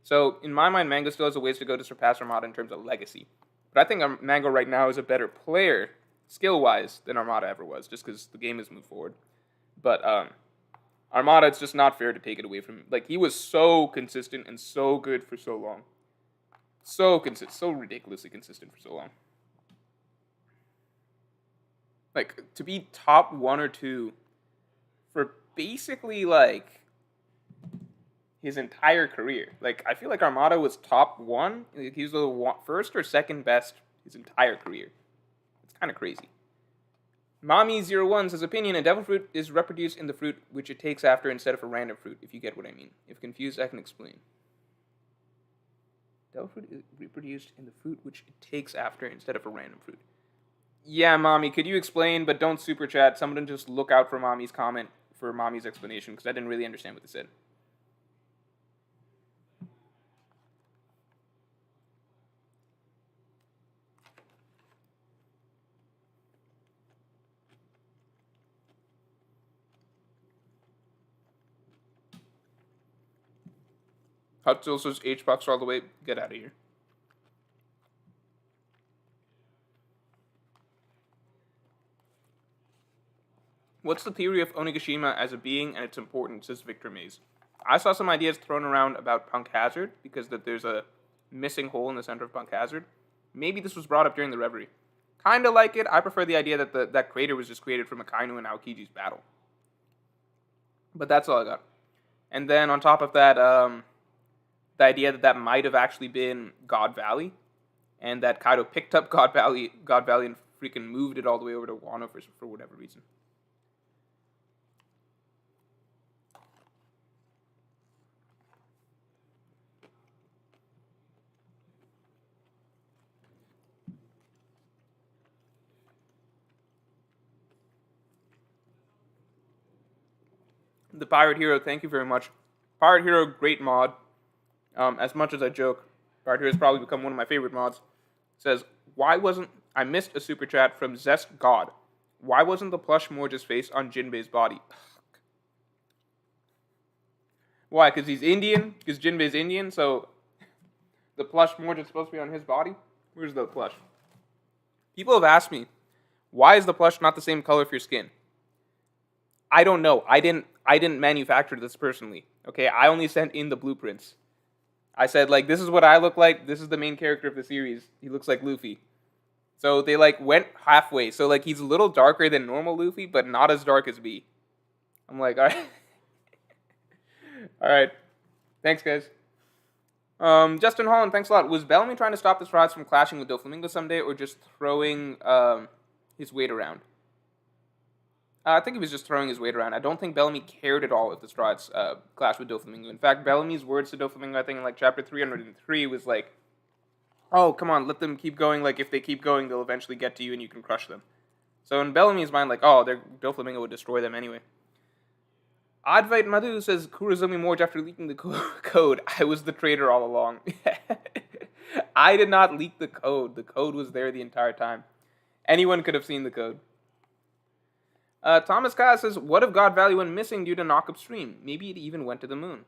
So in my mind, Mango still has a ways to go to surpass Armada in terms of legacy. But I think Mango right now is a better player, skill-wise, than Armada ever was, just because the game has moved forward. But Armada, it's just not fair to take it away from him. Like, he was so consistent and so good for so long. So ridiculously consistent for so long. Like, to be top 1 or 2 for basically, like, his entire career. Like, I feel like Armada was top 1. He was the first or second best his entire career. It's kind of crazy. Mommy01 says, opinion, a devil fruit is reproduced in the fruit which it takes after instead of a random fruit, if you get what I mean. If confused, I can explain. Devil fruit is reproduced in the fruit which it takes after instead of a random fruit. Yeah, Mommy, could you explain, but don't super chat. Someone just look out for Mommy's comment for Mommy's explanation, because I didn't really understand what they said. Hutzel says H-Box all the way. Get out of here. What's the theory of Onigashima as a being and its importance, says Victor Mays. I saw some ideas thrown around about Punk Hazard, because there's a missing hole in the center of Punk Hazard. Maybe this was brought up during the Reverie. Kinda like it. I prefer the idea that that crater was just created from Akainu and Aokiji's battle. But that's all I got. And then on top of that, the idea that might have actually been God Valley, and that Kaido picked up God Valley and freaking moved it all the way over to Wano for whatever reason. The Pirate Hero, thank you very much. Pirate Hero, great mod. As much as I joke, Pirate Hero has probably become one of my favorite mods. Says, why wasn't... I missed a super chat from Zest God. Why wasn't the plush Morge's face on Jinbei's body? Why? Because he's Indian? Because Jinbei's Indian, so the plush Morge is supposed to be on his body? Where's the plush? People have asked me, why is the plush not the same color for your skin? I don't know. I didn't manufacture this personally. Okay, I only sent in the blueprints. I said, like, this is what I look like. This is the main character of the series. He looks like Luffy. So they, like, went halfway. So, like, he's a little darker than normal Luffy, but not as dark as B. I'm like, alright. Alright. Thanks, guys. Justin Holland, thanks a lot. Was Bellamy trying to stop the Strats from clashing with Doflamingo someday, or just throwing his weight around? I think he was just throwing his weight around. I don't think Bellamy cared at all if the Strats clashed with Doflamingo. In fact, Bellamy's words to Doflamingo, I think in like chapter 303, was like, oh, come on, let them keep going. Like, if they keep going, they'll eventually get to you and you can crush them. So in Bellamy's mind, like, oh, Doflamingo would destroy them anyway. Advait Madhu says, Kurozumi Morge after leaking the code. I was the traitor all along. I did not leak the code. The code was there the entire time. Anyone could have seen the code. Thomas Kaz says, what if God Value went missing due to knock upstream? Maybe it even went to the moon.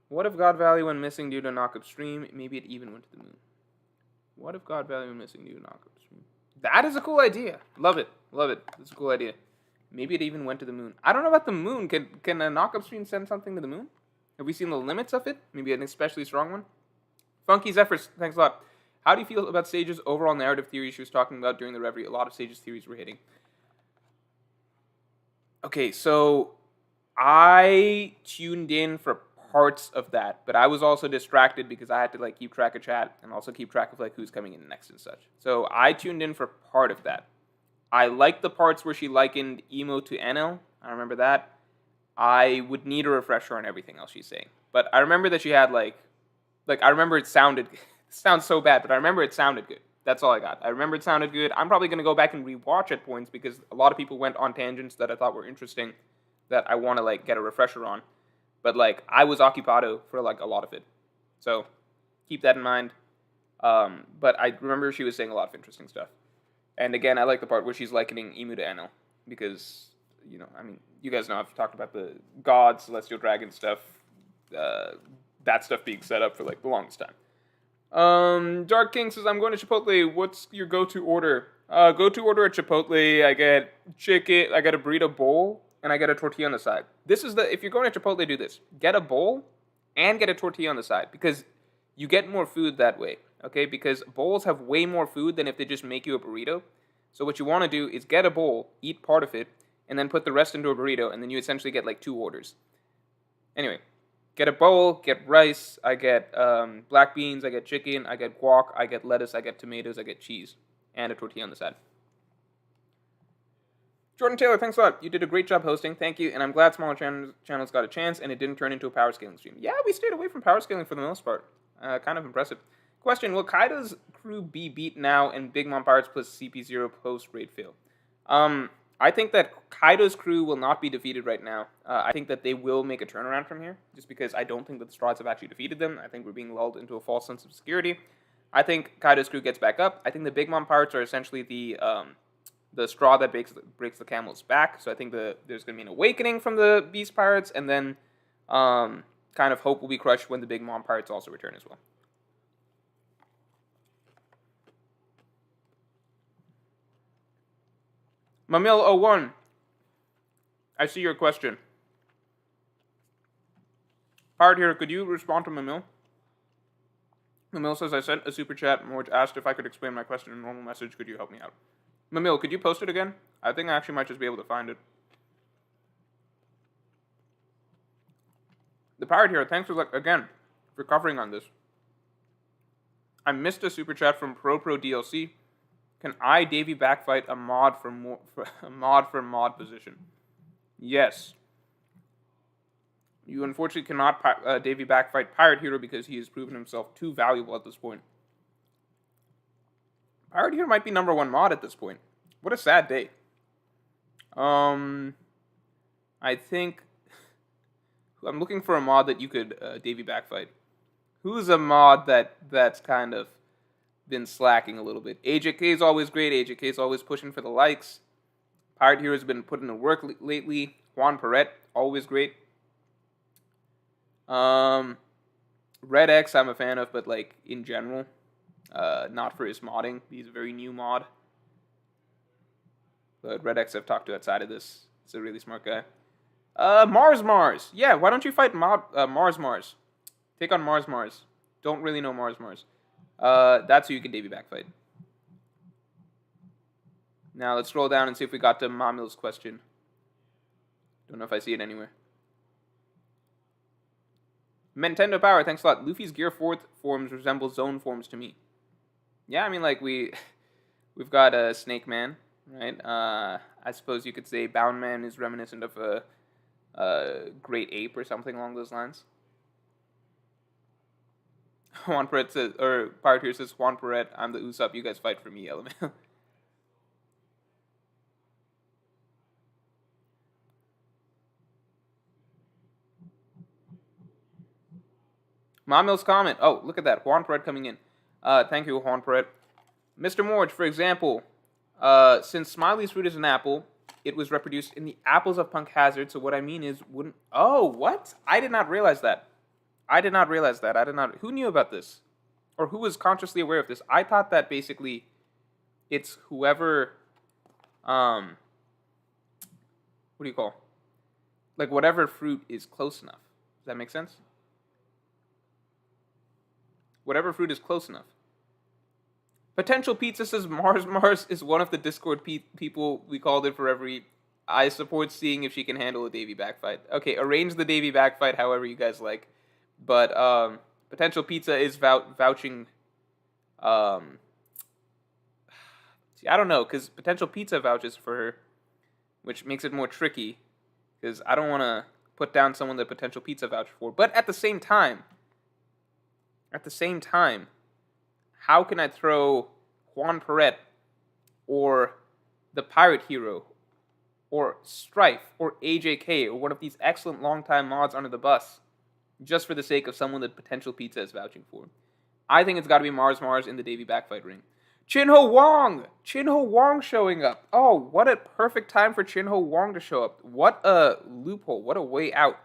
What if God Value went missing due to knock upstream? Maybe it even went to the moon. What if God Value went missing due to knock upstream? That is a cool idea. Love it. Love it. That's a cool idea. Maybe it even went to the moon. I don't know about the moon. Can a knock upstream send something to the moon? Have we seen the limits of it? Maybe an especially strong one? Funky Zephyrs, thanks a lot. How do you feel about Sage's overall narrative theory she was talking about during the Reverie? A lot of Sage's theories were hitting. Okay, so I tuned in for parts of that, but I was also distracted because I had to like keep track of chat and also keep track of like who's coming in next and such. So I tuned in for part of that. I liked the parts where she likened Emo to NL. I remember that. I would need a refresher on everything else she's saying. But I remember that she had like I remember it sounded sounds so bad, but I remember it sounded good. That's all I got. I remember it sounded good. I'm probably going to go back and rewatch at points because a lot of people went on tangents that I thought were interesting that I want to like get a refresher on. But like I was occupado for like a lot of it. So keep that in mind. But I remember she was saying a lot of interesting stuff. And again, I like the part where she's likening Emu to Enel because, you know, I mean, you guys know I've talked about the God, Celestial Dragon stuff, that stuff being set up for like the longest time. Dark King says, I'm going to Chipotle. What's your go-to order? Go-to order at Chipotle, I get chicken, I get a burrito bowl, and I get a tortilla on the side. This is if you're going to Chipotle, do this. Get a bowl and get a tortilla on the side because you get more food that way, okay? Because bowls have way more food than if they just make you a burrito. So what you want to do is get a bowl, eat part of it, and then put the rest into a burrito, and then you essentially get like 2 orders. Anyway. Get a bowl, get rice, I get black beans, I get chicken, I get guac, I get lettuce, I get tomatoes, I get cheese, and a tortilla on the side. Jordan Taylor, thanks a lot. You did a great job hosting, thank you, and I'm glad smaller channels got a chance and it didn't turn into a power scaling stream. Yeah, we stayed away from power scaling for the most part. Kind of impressive. Question, will Kaido's crew be beat now and Big Mom Pirates plus CP0 post-raid fail? I think that Kaido's crew will not be defeated right now. I think that they will make a turnaround from here, just because I don't think that the Strats have actually defeated them. I think we're being lulled into a false sense of security. I think Kaido's crew gets back up. I think the Big Mom Pirates are essentially the straw that breaks the camel's back. So I think there's going to be an awakening from the Beast Pirates, and then kind of hope will be crushed when the Big Mom Pirates also return as well. Mamil01, I see your question. Pirate Hero, could you respond to Mamil? Mamil says, I sent a super chat. Morge asked if I could explain my question in a normal message. Could you help me out? Mamil, could you post it again? I think I actually might just be able to find it. The Pirate Hero, thanks again for covering on this. I missed a super chat from Pro DLC. Can I, Davey, backfight a mod for mod position? Yes. You unfortunately cannot Davey backfight Pirate Hero because he has proven himself too valuable at this point. Pirate Hero might be #1 mod at this point. What a sad day. I think I'm looking for a mod that you could Davy backfight. Who's a mod that's kind of been slacking a little bit? AJK is always great. AJK is always pushing for the likes. Pirate Hero has been putting in work lately. Juan Perret, always great. Red X, I'm a fan of, but like in general, not for his modding. He's a very new mod. But Red X I've talked to outside of this. He's a really smart guy. Mars. Yeah, why don't you fight Mars? Take on Mars. Don't really know Mars. That's who you can Davy backfight. Now let's scroll down and see if we got to Mamil's question. Don't know if I see it anywhere. Nintendo Power, thanks a lot. Luffy's Gear 4 forms resemble Zone forms to me. Yeah, I mean, like, we've got a Snake Man, right? I suppose you could say Bound Man is reminiscent of a Great Ape or something along those lines. Juan Perret says, or Pirate here says, Juan Perret, I'm the Usopp, you guys fight for me, element. Mamil's comment. Oh, look at that. Juan Perret coming in. Thank you, Juan Perret. Mr. Morge, for example, since Smiley's fruit is an apple, it was reproduced in the apples of Punk Hazard. So what I mean is, wouldn't... Oh, what? I did not realize that. Who knew about this? Or who was consciously aware of this? I thought that basically it's whoever... What do you call? Like, whatever fruit is close enough. Does that make sense? Whatever fruit is close enough. Potential Pizza says Mars is one of the Discord people we called it for Reverie. I support seeing if she can handle a Davy backfight. Okay, arrange the Davy backfight however you guys like. But Potential Pizza is vouching. See, I don't know, because Potential Pizza vouches for her, which makes it more tricky. Because I don't want to put down someone that Potential Pizza vouch for. But at the same time, how can I throw Juan Perret or the Pirate Hero or Strife or AJK or one of these excellent longtime mods under the bus just for the sake of someone that Potential Pizza is vouching for? I think it's got to be Mars in the Davy backfight ring. Chin-Ho Wong showing up. Oh, what a perfect time for Chin-Ho Wong to show up. What a loophole. What a way out.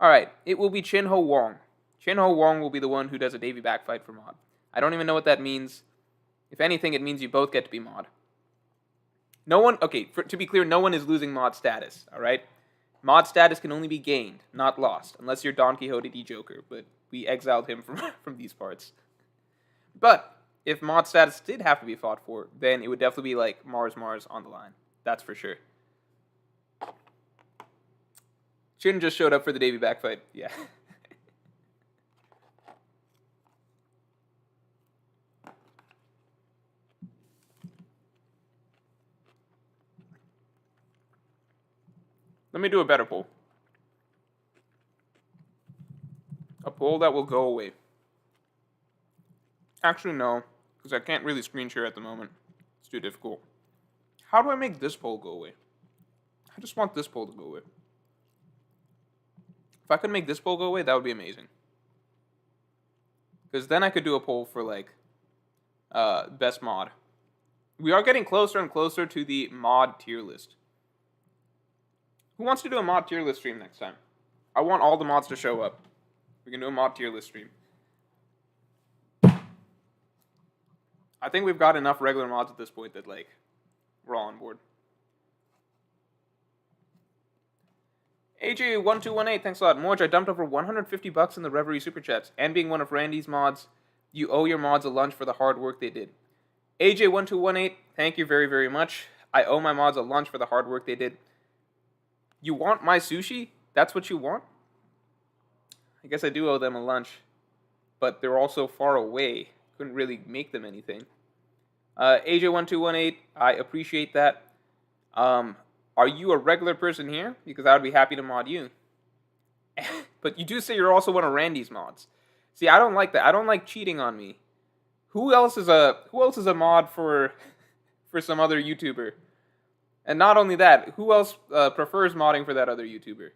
All right, it will be Chin-Ho Wong. Chin-Ho Wong will be the one who does a Davy backfight for mod. I don't even know what that means. If anything, it means you both get to be mod. No one, okay, to be clear, no one is losing mod status, all right? Mod status can only be gained, not lost, unless you're Don Quixote D. Joker, but we exiled him from these parts. But if mod status did have to be fought for, then it would definitely be like Mars on the line. That's for sure. Chin just showed up for the Davy backfight, yeah. Let me do a better poll. A poll that will go away. Actually, no, because I can't really screen share at the moment. It's too difficult. How do I make this poll go away? I just want this poll to go away. If I could make this poll go away, that would be amazing. Because then I could do a poll for, like, best mod. We are getting closer and closer to the mod tier list. Who wants to do a mod tier list stream next time? I want all the mods to show up. We can do a mod tier list stream. I think we've got enough regular mods at this point that, like, we're all on board. AJ1218, thanks a lot. Morge, I dumped over $150 in the Reverie Super Chats. And being one of Randy's mods, you owe your mods a lunch for the hard work they did. AJ1218, thank you very, very much. I owe my mods a lunch for the hard work they did. You want my sushi? That's what you want? I guess I do owe them a lunch. But they're also far away. Couldn't really make them anything. AJ1218, I appreciate that. Are you a regular person here? Because I would be happy to mod you. But you do say you're also one of Randy's mods. See, I don't like that. I don't like cheating on me. Who else is a mod for some other YouTuber? And not only that, who else prefers modding for that other YouTuber?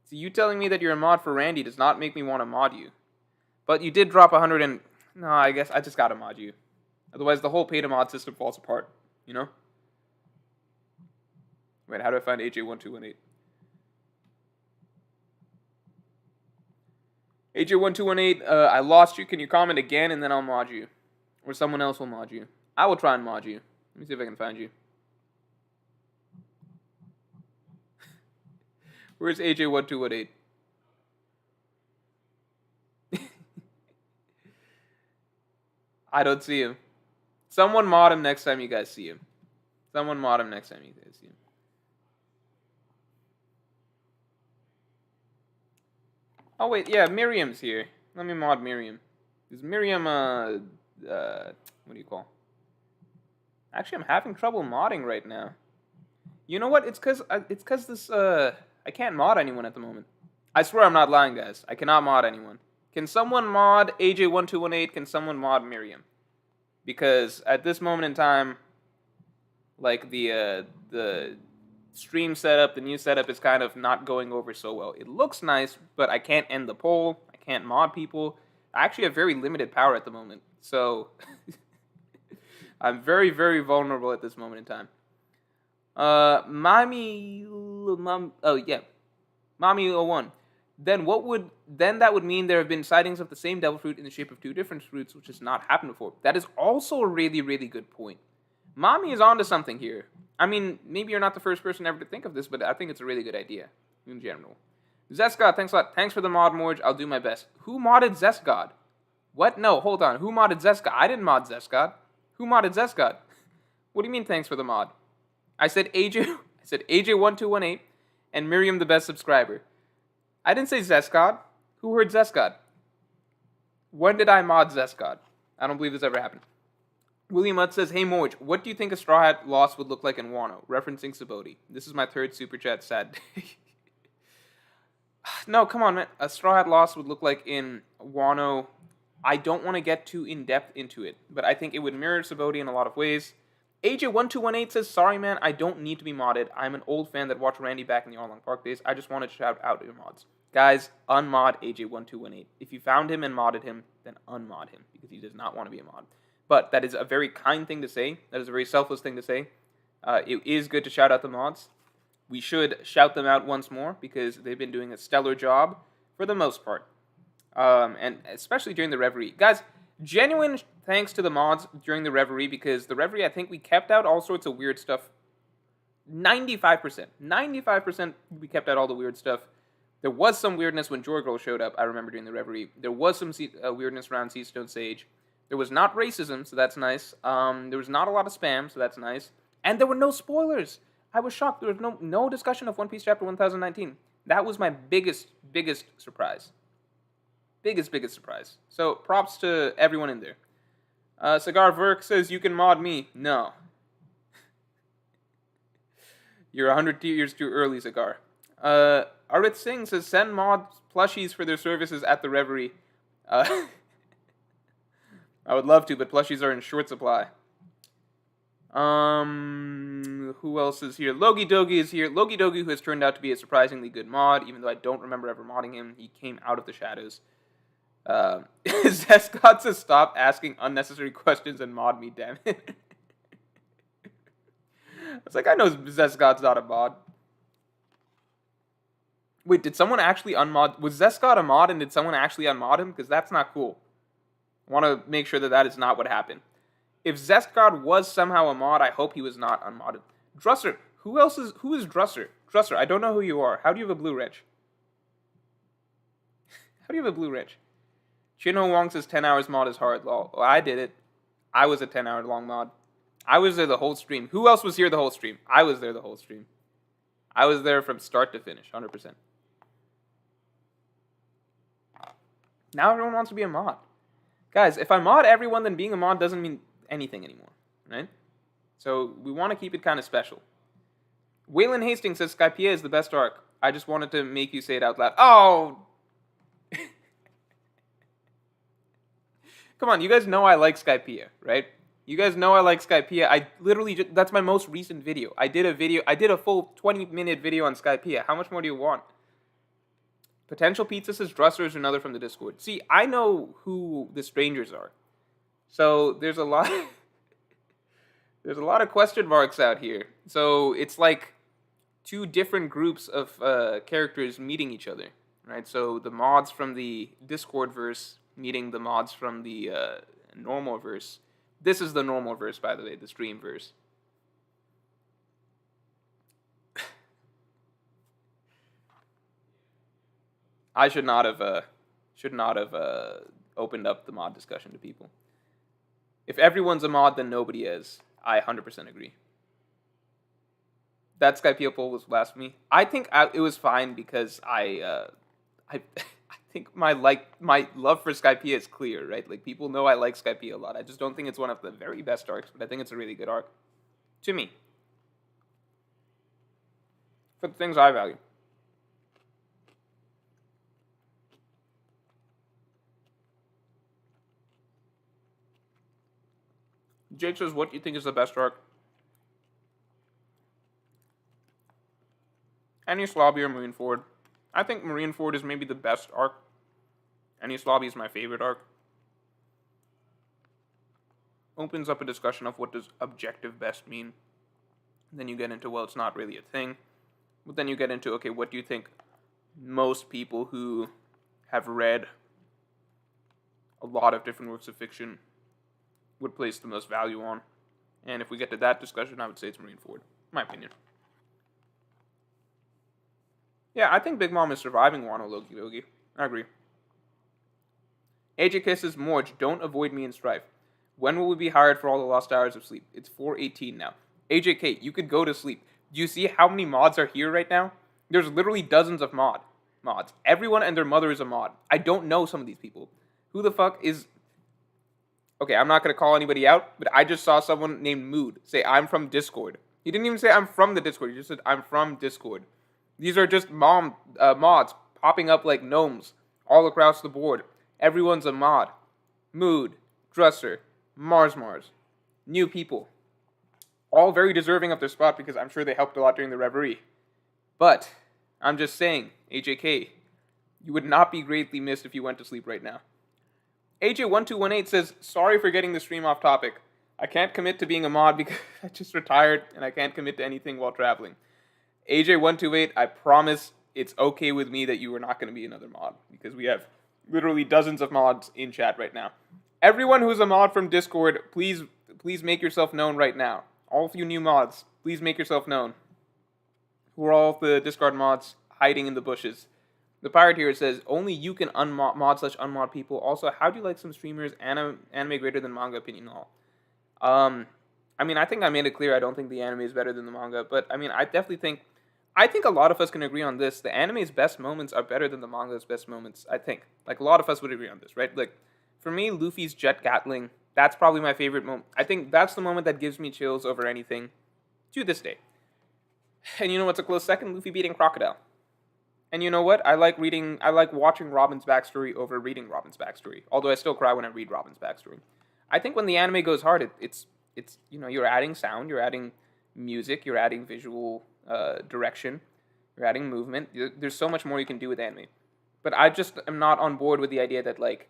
So you telling me that you're a mod for Randy does not make me want to mod you. But you did drop 100 and... No, I guess I just gotta mod you. Otherwise, the whole pay-to-mod system falls apart, you know? Wait, how do I find AJ1218? AJ1218, I lost you. Can you comment again and then I'll mod you? Or someone else will mod you. I will try and mod you. Let me see if I can find you. Where's AJ1218? I don't see him. Someone mod him next time you guys see him. Someone mod him next time you guys see him. Oh wait, yeah, Miriam's here. Let me mod Miriam. Is Miriam what do you call? Actually, I'm having trouble modding right now. You know what? It's cause this I can't mod anyone at the moment. I swear I'm not lying, guys. I cannot mod anyone. Can someone mod AJ1218? Can someone mod Miriam? Because at this moment in time, like the stream setup, the new setup is kind of not going over so well. It looks nice, but I can't end the poll. I can't mod people. I actually have very limited power at the moment, so I'm very, very vulnerable at this moment in time. Mommy01. Then that would mean there have been sightings of the same devil fruit in the shape of two different fruits, which has not happened before. That is also a really, really good point. Mommy is onto something here. I mean, maybe you're not the first person ever to think of this, but I think it's a really good idea in general. Zestgod, thanks a lot. Thanks for the mod, Morge. I'll do my best. Who modded Zestgod? What? No, hold on. Who modded Zestgod? I didn't mod Zestgod. Who modded Zestgod? What do you mean thanks for the mod? I said AJ1218 and Miriam the best subscriber. I didn't say Zestgod. Who heard Zestgod? When did I mod Zestgod? I don't believe this ever happened. William Mutt says, hey Morge, what do you think a Straw Hat loss would look like in Wano? Referencing Saboti. This is my third super chat, sad day. No, come on, man. A Straw Hat loss would look like in Wano. I don't want to get too in-depth into it, but I think it would mirror Saboti in a lot of ways. AJ1218 says, sorry man, I don't need to be modded. I'm an old fan that watched Randy back in the Arlong Park days. I just wanted to shout out your mods. Guys, unmod AJ1218. If you found him and modded him, then unmod him, because he does not want to be a mod. But that is a very kind thing to say. That is a very selfless thing to say. It is good to shout out the mods. We should shout them out once more, because they've been doing a stellar job for the most part. And especially during the Reverie. Guys, genuine thanks to the mods during the Reverie, because the Reverie, I think we kept out all sorts of weird stuff. 95%. 95% we kept out all the weird stuff. There was some weirdness when Jorgirl showed up, I remember, during the Reverie. There was some weirdness around Seastone Sage. There was not racism, so that's nice. There was not a lot of spam, so that's nice. And there were no spoilers. I was shocked. There was no discussion of One Piece Chapter 1019. That was my biggest surprise. Biggest surprise. So, props to everyone in there. Cigar Verk says, you can mod me. No. You're 100 years too early, Cigar. Arit Singh says, send mod plushies for their services at the Reverie. I would love to, but plushies are in short supply. Who else is here? Logie Dogie is here. Logie Dogie, who has turned out to be a surprisingly good mod, even though I don't remember ever modding him. He came out of the shadows. Zestgod says, stop asking unnecessary questions and mod me, damn it. It's like, I know Zestgod's not a mod. Wait, did someone actually unmod? Was Zestgod a mod and did someone actually unmod him? Because that's not cool. I want to make sure that that is not what happened. If Zestgod was somehow a mod, I hope he was not unmodded. Drusser. Who is Drusser? Drusser, I don't know who you are. How do you have a blue wrench? How do you have a blue wrench? Chinho Wong says 10 hours mod is hard, lol. Well, I did it. I was a 10-hour long mod. I was there the whole stream. Who else was here the whole stream? I was there the whole stream. I was there from start to finish, 100%. Now everyone wants to be a mod. Guys, if I mod everyone, then being a mod doesn't mean anything anymore, right? So we want to keep it kind of special. Waylon Hastings says Skypiea is the best arc. I just wanted to make you say it out loud. Oh! Come on, you guys know I like Skypiea, right? You guys know I like Skypiea. I literally that's my most recent video. I did a full 20-minute video on Skypiea. How much more do you want? Potential Pizza says Drusser is another from the Discord. See, I know who the strangers are. So there's a lot there's a lot of question marks out here. So it's like two different groups of characters meeting each other, right? So the mods from the Discord verse meeting the mods from the normal verse. This is the normal verse, by the way, the stream verse. I should not have opened up the mod discussion to people. If everyone's a mod, then nobody is. I 100% agree. That Skypiea poll was blasphemy. I think it was fine because I think my love for Skypiea is clear, right? Like, people know I like Skypiea a lot. I just don't think it's one of the very best arcs, but I think it's a really good arc. To me. For the things I value. Jake says, what do you think is the best arc? Enies Lobby or Marineford? I think Marineford is maybe the best arc. Enies Lobby is my favorite arc. Opens up a discussion of what does objective best mean. Then you get into, well, it's not really a thing. But then you get into, okay, what do you think most people who have read a lot of different works of fiction would place the most value on? And if we get to that discussion, I would say it's Marineford, my opinion. Yeah, I think Big Mom is surviving Wano Loki Logi. I agree. AJK says, Morge, don't avoid me in Strife. When will we be hired for all the lost hours of sleep? It's 4:18 now. AJK, you could go to sleep. Do you see how many mods are here right now? There's literally dozens of mods. Everyone and their mother is a mod. I don't know some of these people. Who the fuck is... Okay, I'm not going to call anybody out, but I just saw someone named Mood say, I'm from Discord. He didn't even say I'm from the Discord. He just said, I'm from Discord. These are just mods popping up like gnomes all across the board. Everyone's a mod. Mood, Drusser, Mars, new people. All very deserving of their spot because I'm sure they helped a lot during the Reverie. But, I'm just saying, AJK, you would not be greatly missed if you went to sleep right now. AJ1218 says, sorry for getting the stream off topic. I can't commit to being a mod because I just retired and I can't commit to anything while traveling. AJ128, I promise it's okay with me that you are not going to be another mod because we have literally dozens of mods in chat right now. Everyone who's a mod from Discord, please make yourself known right now. All of you new mods, please make yourself known. Who are all of the Discord mods hiding in the bushes? The pirate here says, only you can mod/unmod people. Also, how do you like some streamers, anime greater than manga opinion all? I mean, I think I made it clear I don't think the anime is better than the manga, but I mean, I think a lot of us can agree on this. The anime's best moments are better than the manga's best moments, I think. Like, a lot of us would agree on this, right? Like, for me, Luffy's jet gatling, that's probably my favorite moment. I think that's the moment that gives me chills over anything to this day. And you know what's a close second? Luffy beating Crocodile. And you know what? I like watching Robin's backstory over reading Robin's backstory. Although I still cry when I read Robin's backstory. I think when the anime goes hard, it's you're adding sound, you're adding music, you're adding visual direction, you're adding movement. There's so much more you can do with anime. But I just am not on board with the idea that, like,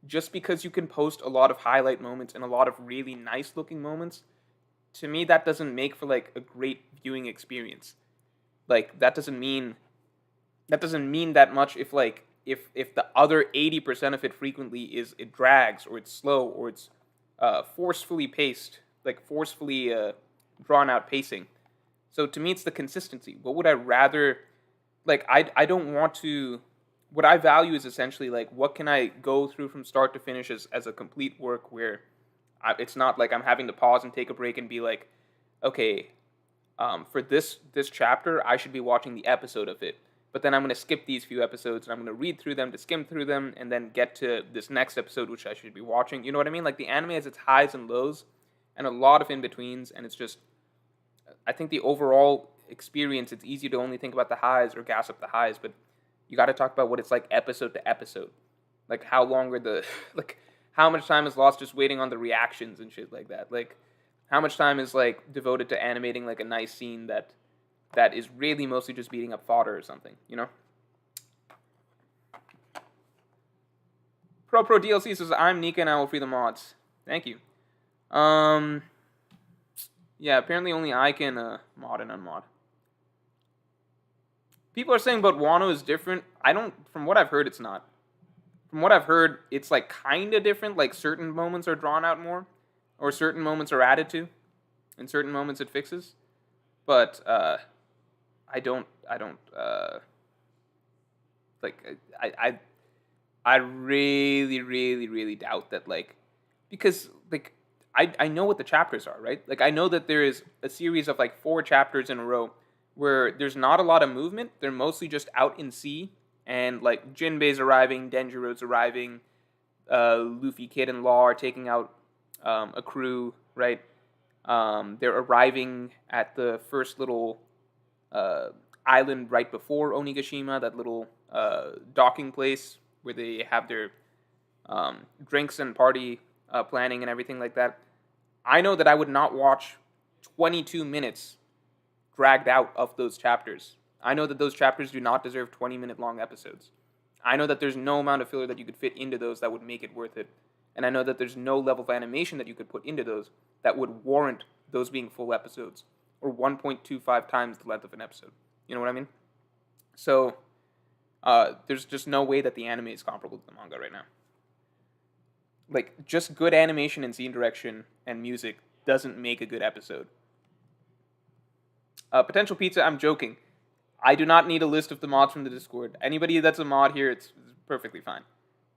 just because you can post a lot of highlight moments and a lot of really nice looking moments, to me that doesn't make for, like, a great viewing experience. Like, that doesn't mean that much if, like, if the other 80% of it frequently is it drags or it's slow or it's forcefully paced, like forcefully drawn out pacing. So to me, it's the consistency. What would I rather, like, I don't want to, what I value is essentially, like, what can I go through from start to finish as a complete work where it's not like I'm having to pause and take a break and be like, okay, for this chapter, I should be watching the episode of it. But then I'm going to skip these few episodes, and I'm going to read through them to skim through them, and then get to this next episode, which I should be watching. You know what I mean? Like, the anime has its highs and lows, and a lot of in-betweens, and it's just, I think the overall experience, it's easy to only think about the highs or gas up the highs, but you got to talk about what it's like episode to episode. Like how long are the like how much time is lost just waiting on the reactions and shit like that? Like how much time is like devoted to animating like a nice scene that is really mostly just beating up fodder or something, you know? Pro DLC says I'm Nika and I will free the mods. Thank you. Um yeah, apparently only I can mod and unmod. People are saying but Wano is different. I don't from what I've heard it's not. From what I've heard, it's like kind of different. Like certain moments are drawn out more, or certain moments are added to, and certain moments it fixes. But I don't like I really really doubt that like because like I know what the chapters are, right? Like I know that there is a series of like 4 chapters in a row where there's not a lot of movement. They're mostly just out in sea and like Jinbei's arriving, Denjiro's arriving, Luffy, Kid, and Law are taking out a crew, right? They're arriving at the first little uh, island right before Onigashima, that little docking place where they have their drinks and party planning and everything like that. I know that I would not watch 22 minutes dragged out of those chapters. I know that those chapters do not deserve 20-minute long episodes. I know that there's no amount of filler that you could fit into those that would make it worth it. And I know that there's no level of animation that you could put into those that would warrant those being full episodes or 1.25 times the length of an episode. You know what I mean? So there's just no way that the anime is comparable to the manga right now. Like, just good animation and scene direction and music doesn't make a good episode. Potential Pizza, I'm joking. I do not need a list of the mods from the Discord. Anybody that's a mod here, it's perfectly fine.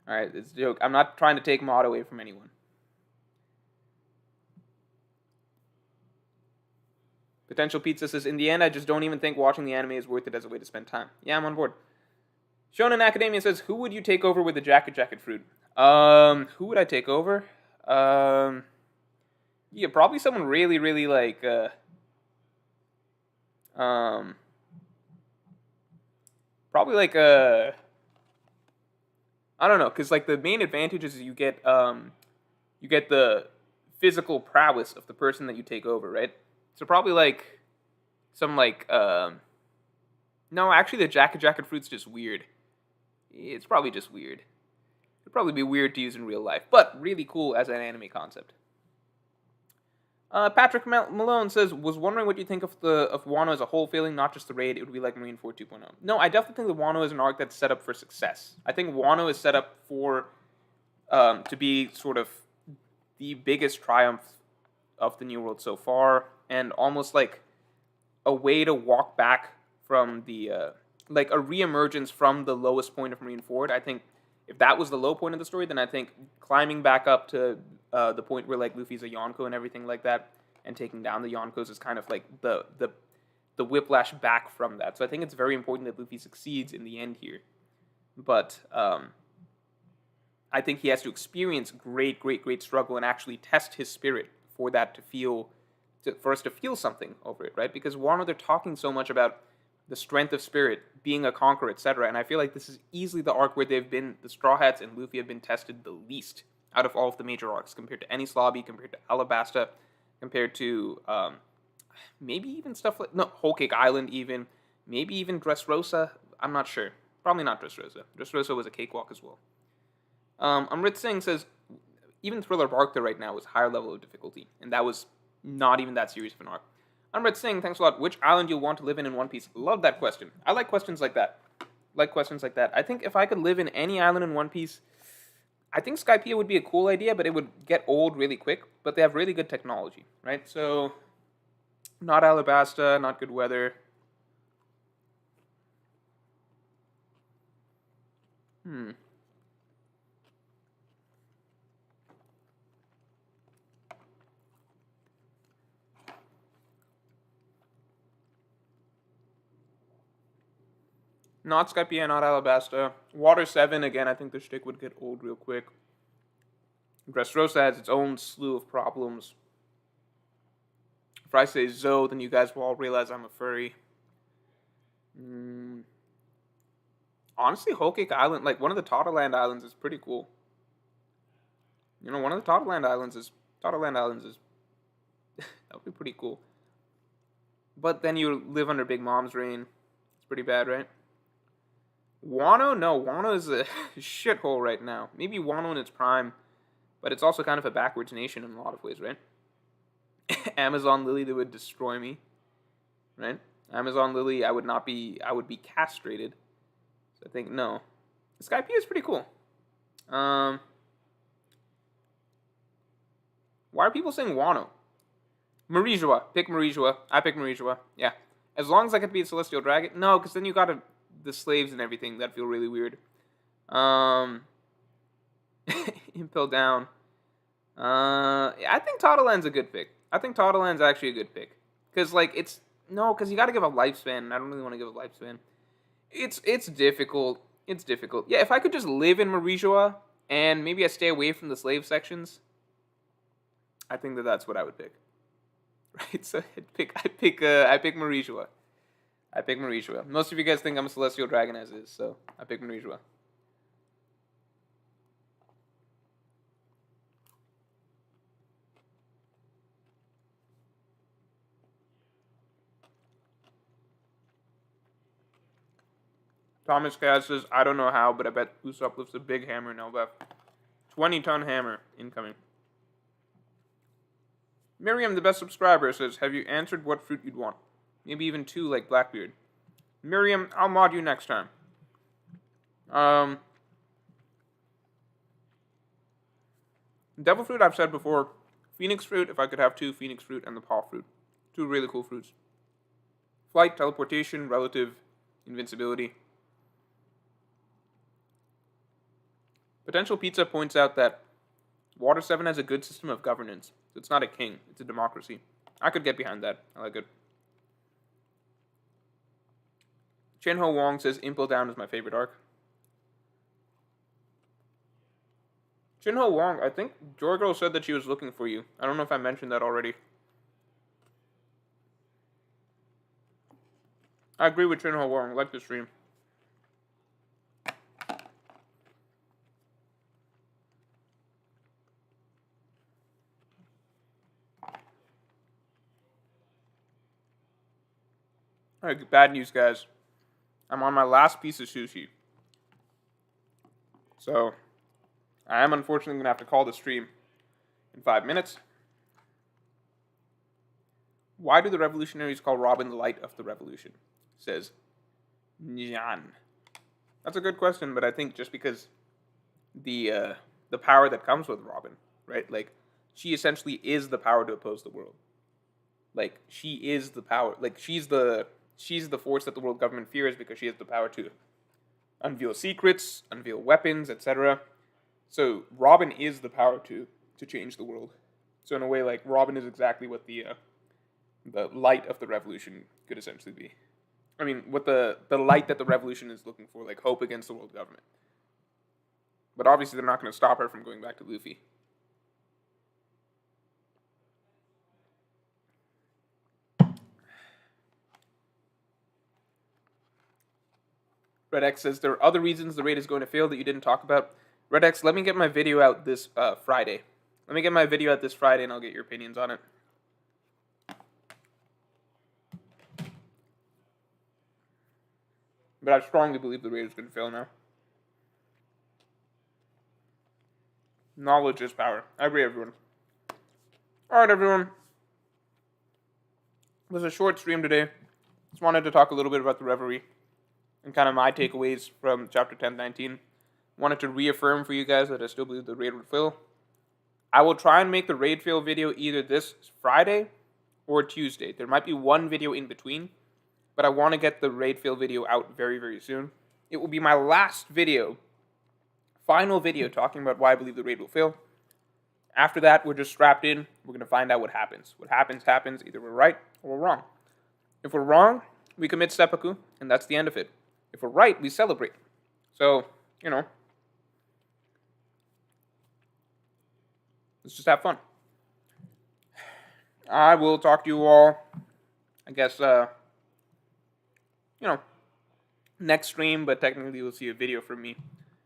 Alright, it's a joke. I'm not trying to take mod away from anyone. Potential Pizza says, in the end, I just don't even think watching the anime is worth it as a way to spend time. Yeah, I'm on board. Shonen Academia says, who would you take over with the Jacket Fruit? Who would I take over? Yeah, probably someone really, really like, probably like I don't know, because like the main advantage is you get the physical prowess of the person that you take over, right? So probably like some like no, actually the Jacket Fruit's just weird. It's probably just weird. It'd probably be weird to use in real life, but really cool as an anime concept. Patrick Malone says, was wondering what you think of Wano as a whole, feeling not just the raid. It would be like Marineford 2.0. No, I definitely think that Wano is an arc that's set up for success. I think Wano is set up for to be sort of the biggest triumph of the New World so far, and almost like a way to walk back from the like a reemergence from the lowest point of Marineford. I think if that was the low point of the story, then I think climbing back up to the point where like Luffy's a Yonko and everything like that, and taking down the Yonkos is kind of like the whiplash back from that. So I think it's very important that Luffy succeeds in the end here, but I think he has to experience great struggle and actually test his spirit for that to feel, for us to feel something over it, right? Because Wano, they're talking so much about the strength of spirit, being a conqueror, etc. And I feel like this is easily the arc where the Straw Hats and Luffy have been tested the least out of all of the major arcs, compared to Enies Lobby, compared to Alabasta, compared to maybe even stuff like Whole Cake Island, even maybe even Dressrosa. I'm not sure. Probably not Dressrosa. Dressrosa was a cakewalk as well. Amrit Singh says, even Thriller Bark right now is higher level of difficulty, and that was not even that serious of an arc. Amrit Singh, thanks a lot. Which island you'll want to live in One Piece? Love that question. I like questions like that. I think if I could live in any island in One Piece, I think Skypiea would be a cool idea, but it would get old really quick. But they have really good technology, right? So, not Alabasta, not good weather. Not Skypiea, not Alabasta. Water 7, again, I think the shtick would get old real quick. Dressrosa has its own slew of problems. If I say Zoe, then you guys will all realize I'm a furry. Honestly, Whole Cake Island, like one of the Totterland Islands, is pretty cool. You know, one of the Totterland Islands is that would be pretty cool. But then you live under Big Mom's reign. It's pretty bad, right? Wano, no, Wano is a shithole right now. Maybe Wano in its prime, but it's also kind of a backwards nation in a lot of ways, right? Amazon Lily, that would destroy me, right? Amazon Lily, I would be castrated. So I think no. Skype is pretty cool. Why are people saying Wano? Marijua. Pick Marijua. I pick Marijua. Yeah. As long as I could be a Celestial Dragon. No, because then you got the slaves and everything. That'd feel really weird. Impel down. I think Toddleland's a good pick. I think Toddleland's actually a good pick. Because, like, it's... No, because you got to give a lifespan, and I don't really want to give a lifespan. It's difficult. It's difficult. Yeah, if I could just live in Marijua, and maybe I stay away from the slave sections, I think that's what I would pick. Right? So I pick Marijua. I pick Marijua. Most of you guys think I'm a Celestial Dragon as is, so I pick Marijua. Thomas Cass says, I don't know how, but I bet Usopp lifts a big hammer now left. 20-ton hammer incoming. Miriam, the best subscriber, says, have you answered what fruit you'd want? Maybe even 2 like Blackbeard. Miriam, I'll mod you next time. Devil fruit, I've said before. Phoenix fruit, if I could have 2 Phoenix fruit and the paw fruit. 2 really cool fruits. Flight, teleportation, relative invincibility. Potential Pizza points out that Water 7 has a good system of governance. It's not a king, it's a democracy. I could get behind that. I like it. Chenho Wong says Impel Down is my favorite arc. Chenho Wong, I think Jorgirl said that she was looking for you. I don't know if I mentioned that already. I agree with Chenho Wong. I like the stream. Alright, bad news, guys. I'm on my last piece of sushi. So, I am unfortunately going to have to call the stream in 5 minutes. Why do the revolutionaries call Robin the light of the revolution? Says Nyan. That's a good question, but I think just because the power that comes with Robin, right? Like, she essentially is the power to oppose the world. Like, she is the power. Like, she's the force that the world government fears because she has the power to unveil secrets, unveil weapons, etc. So Robin is the power to change the world. So in a way, like, Robin is exactly what the light of the revolution could essentially be. I mean, what the light that the revolution is looking for, like hope against the world government. But obviously they're not going to stop her from going back to Luffy. Red X says, there are other reasons the raid is going to fail that you didn't talk about. Red X, let me get my video out this Friday. Let me get my video out this Friday and I'll get your opinions on it. But I strongly believe the raid is going to fail now. Knowledge is power. I agree, everyone. Alright, everyone. It was a short stream today. Just wanted to talk a little bit about the Reverie and kind of my takeaways from chapter 10-19. Wanted to reaffirm for you guys that I still believe the raid would fail. I will try and make the raid fail video either this Friday or Tuesday. There might be one video in between, but I want to get the raid fail video out very, very soon. It will be my last video, final video, talking about why I believe the raid will fail. After that, we're just strapped in. We're going to find out what happens. What happens, happens. Either we're right or we're wrong. If we're wrong, we commit seppuku, and that's the end of it. If we're right, we celebrate. So, you know, let's just have fun. I will talk to you all, I guess, you know, next stream, but technically you'll see a video from me.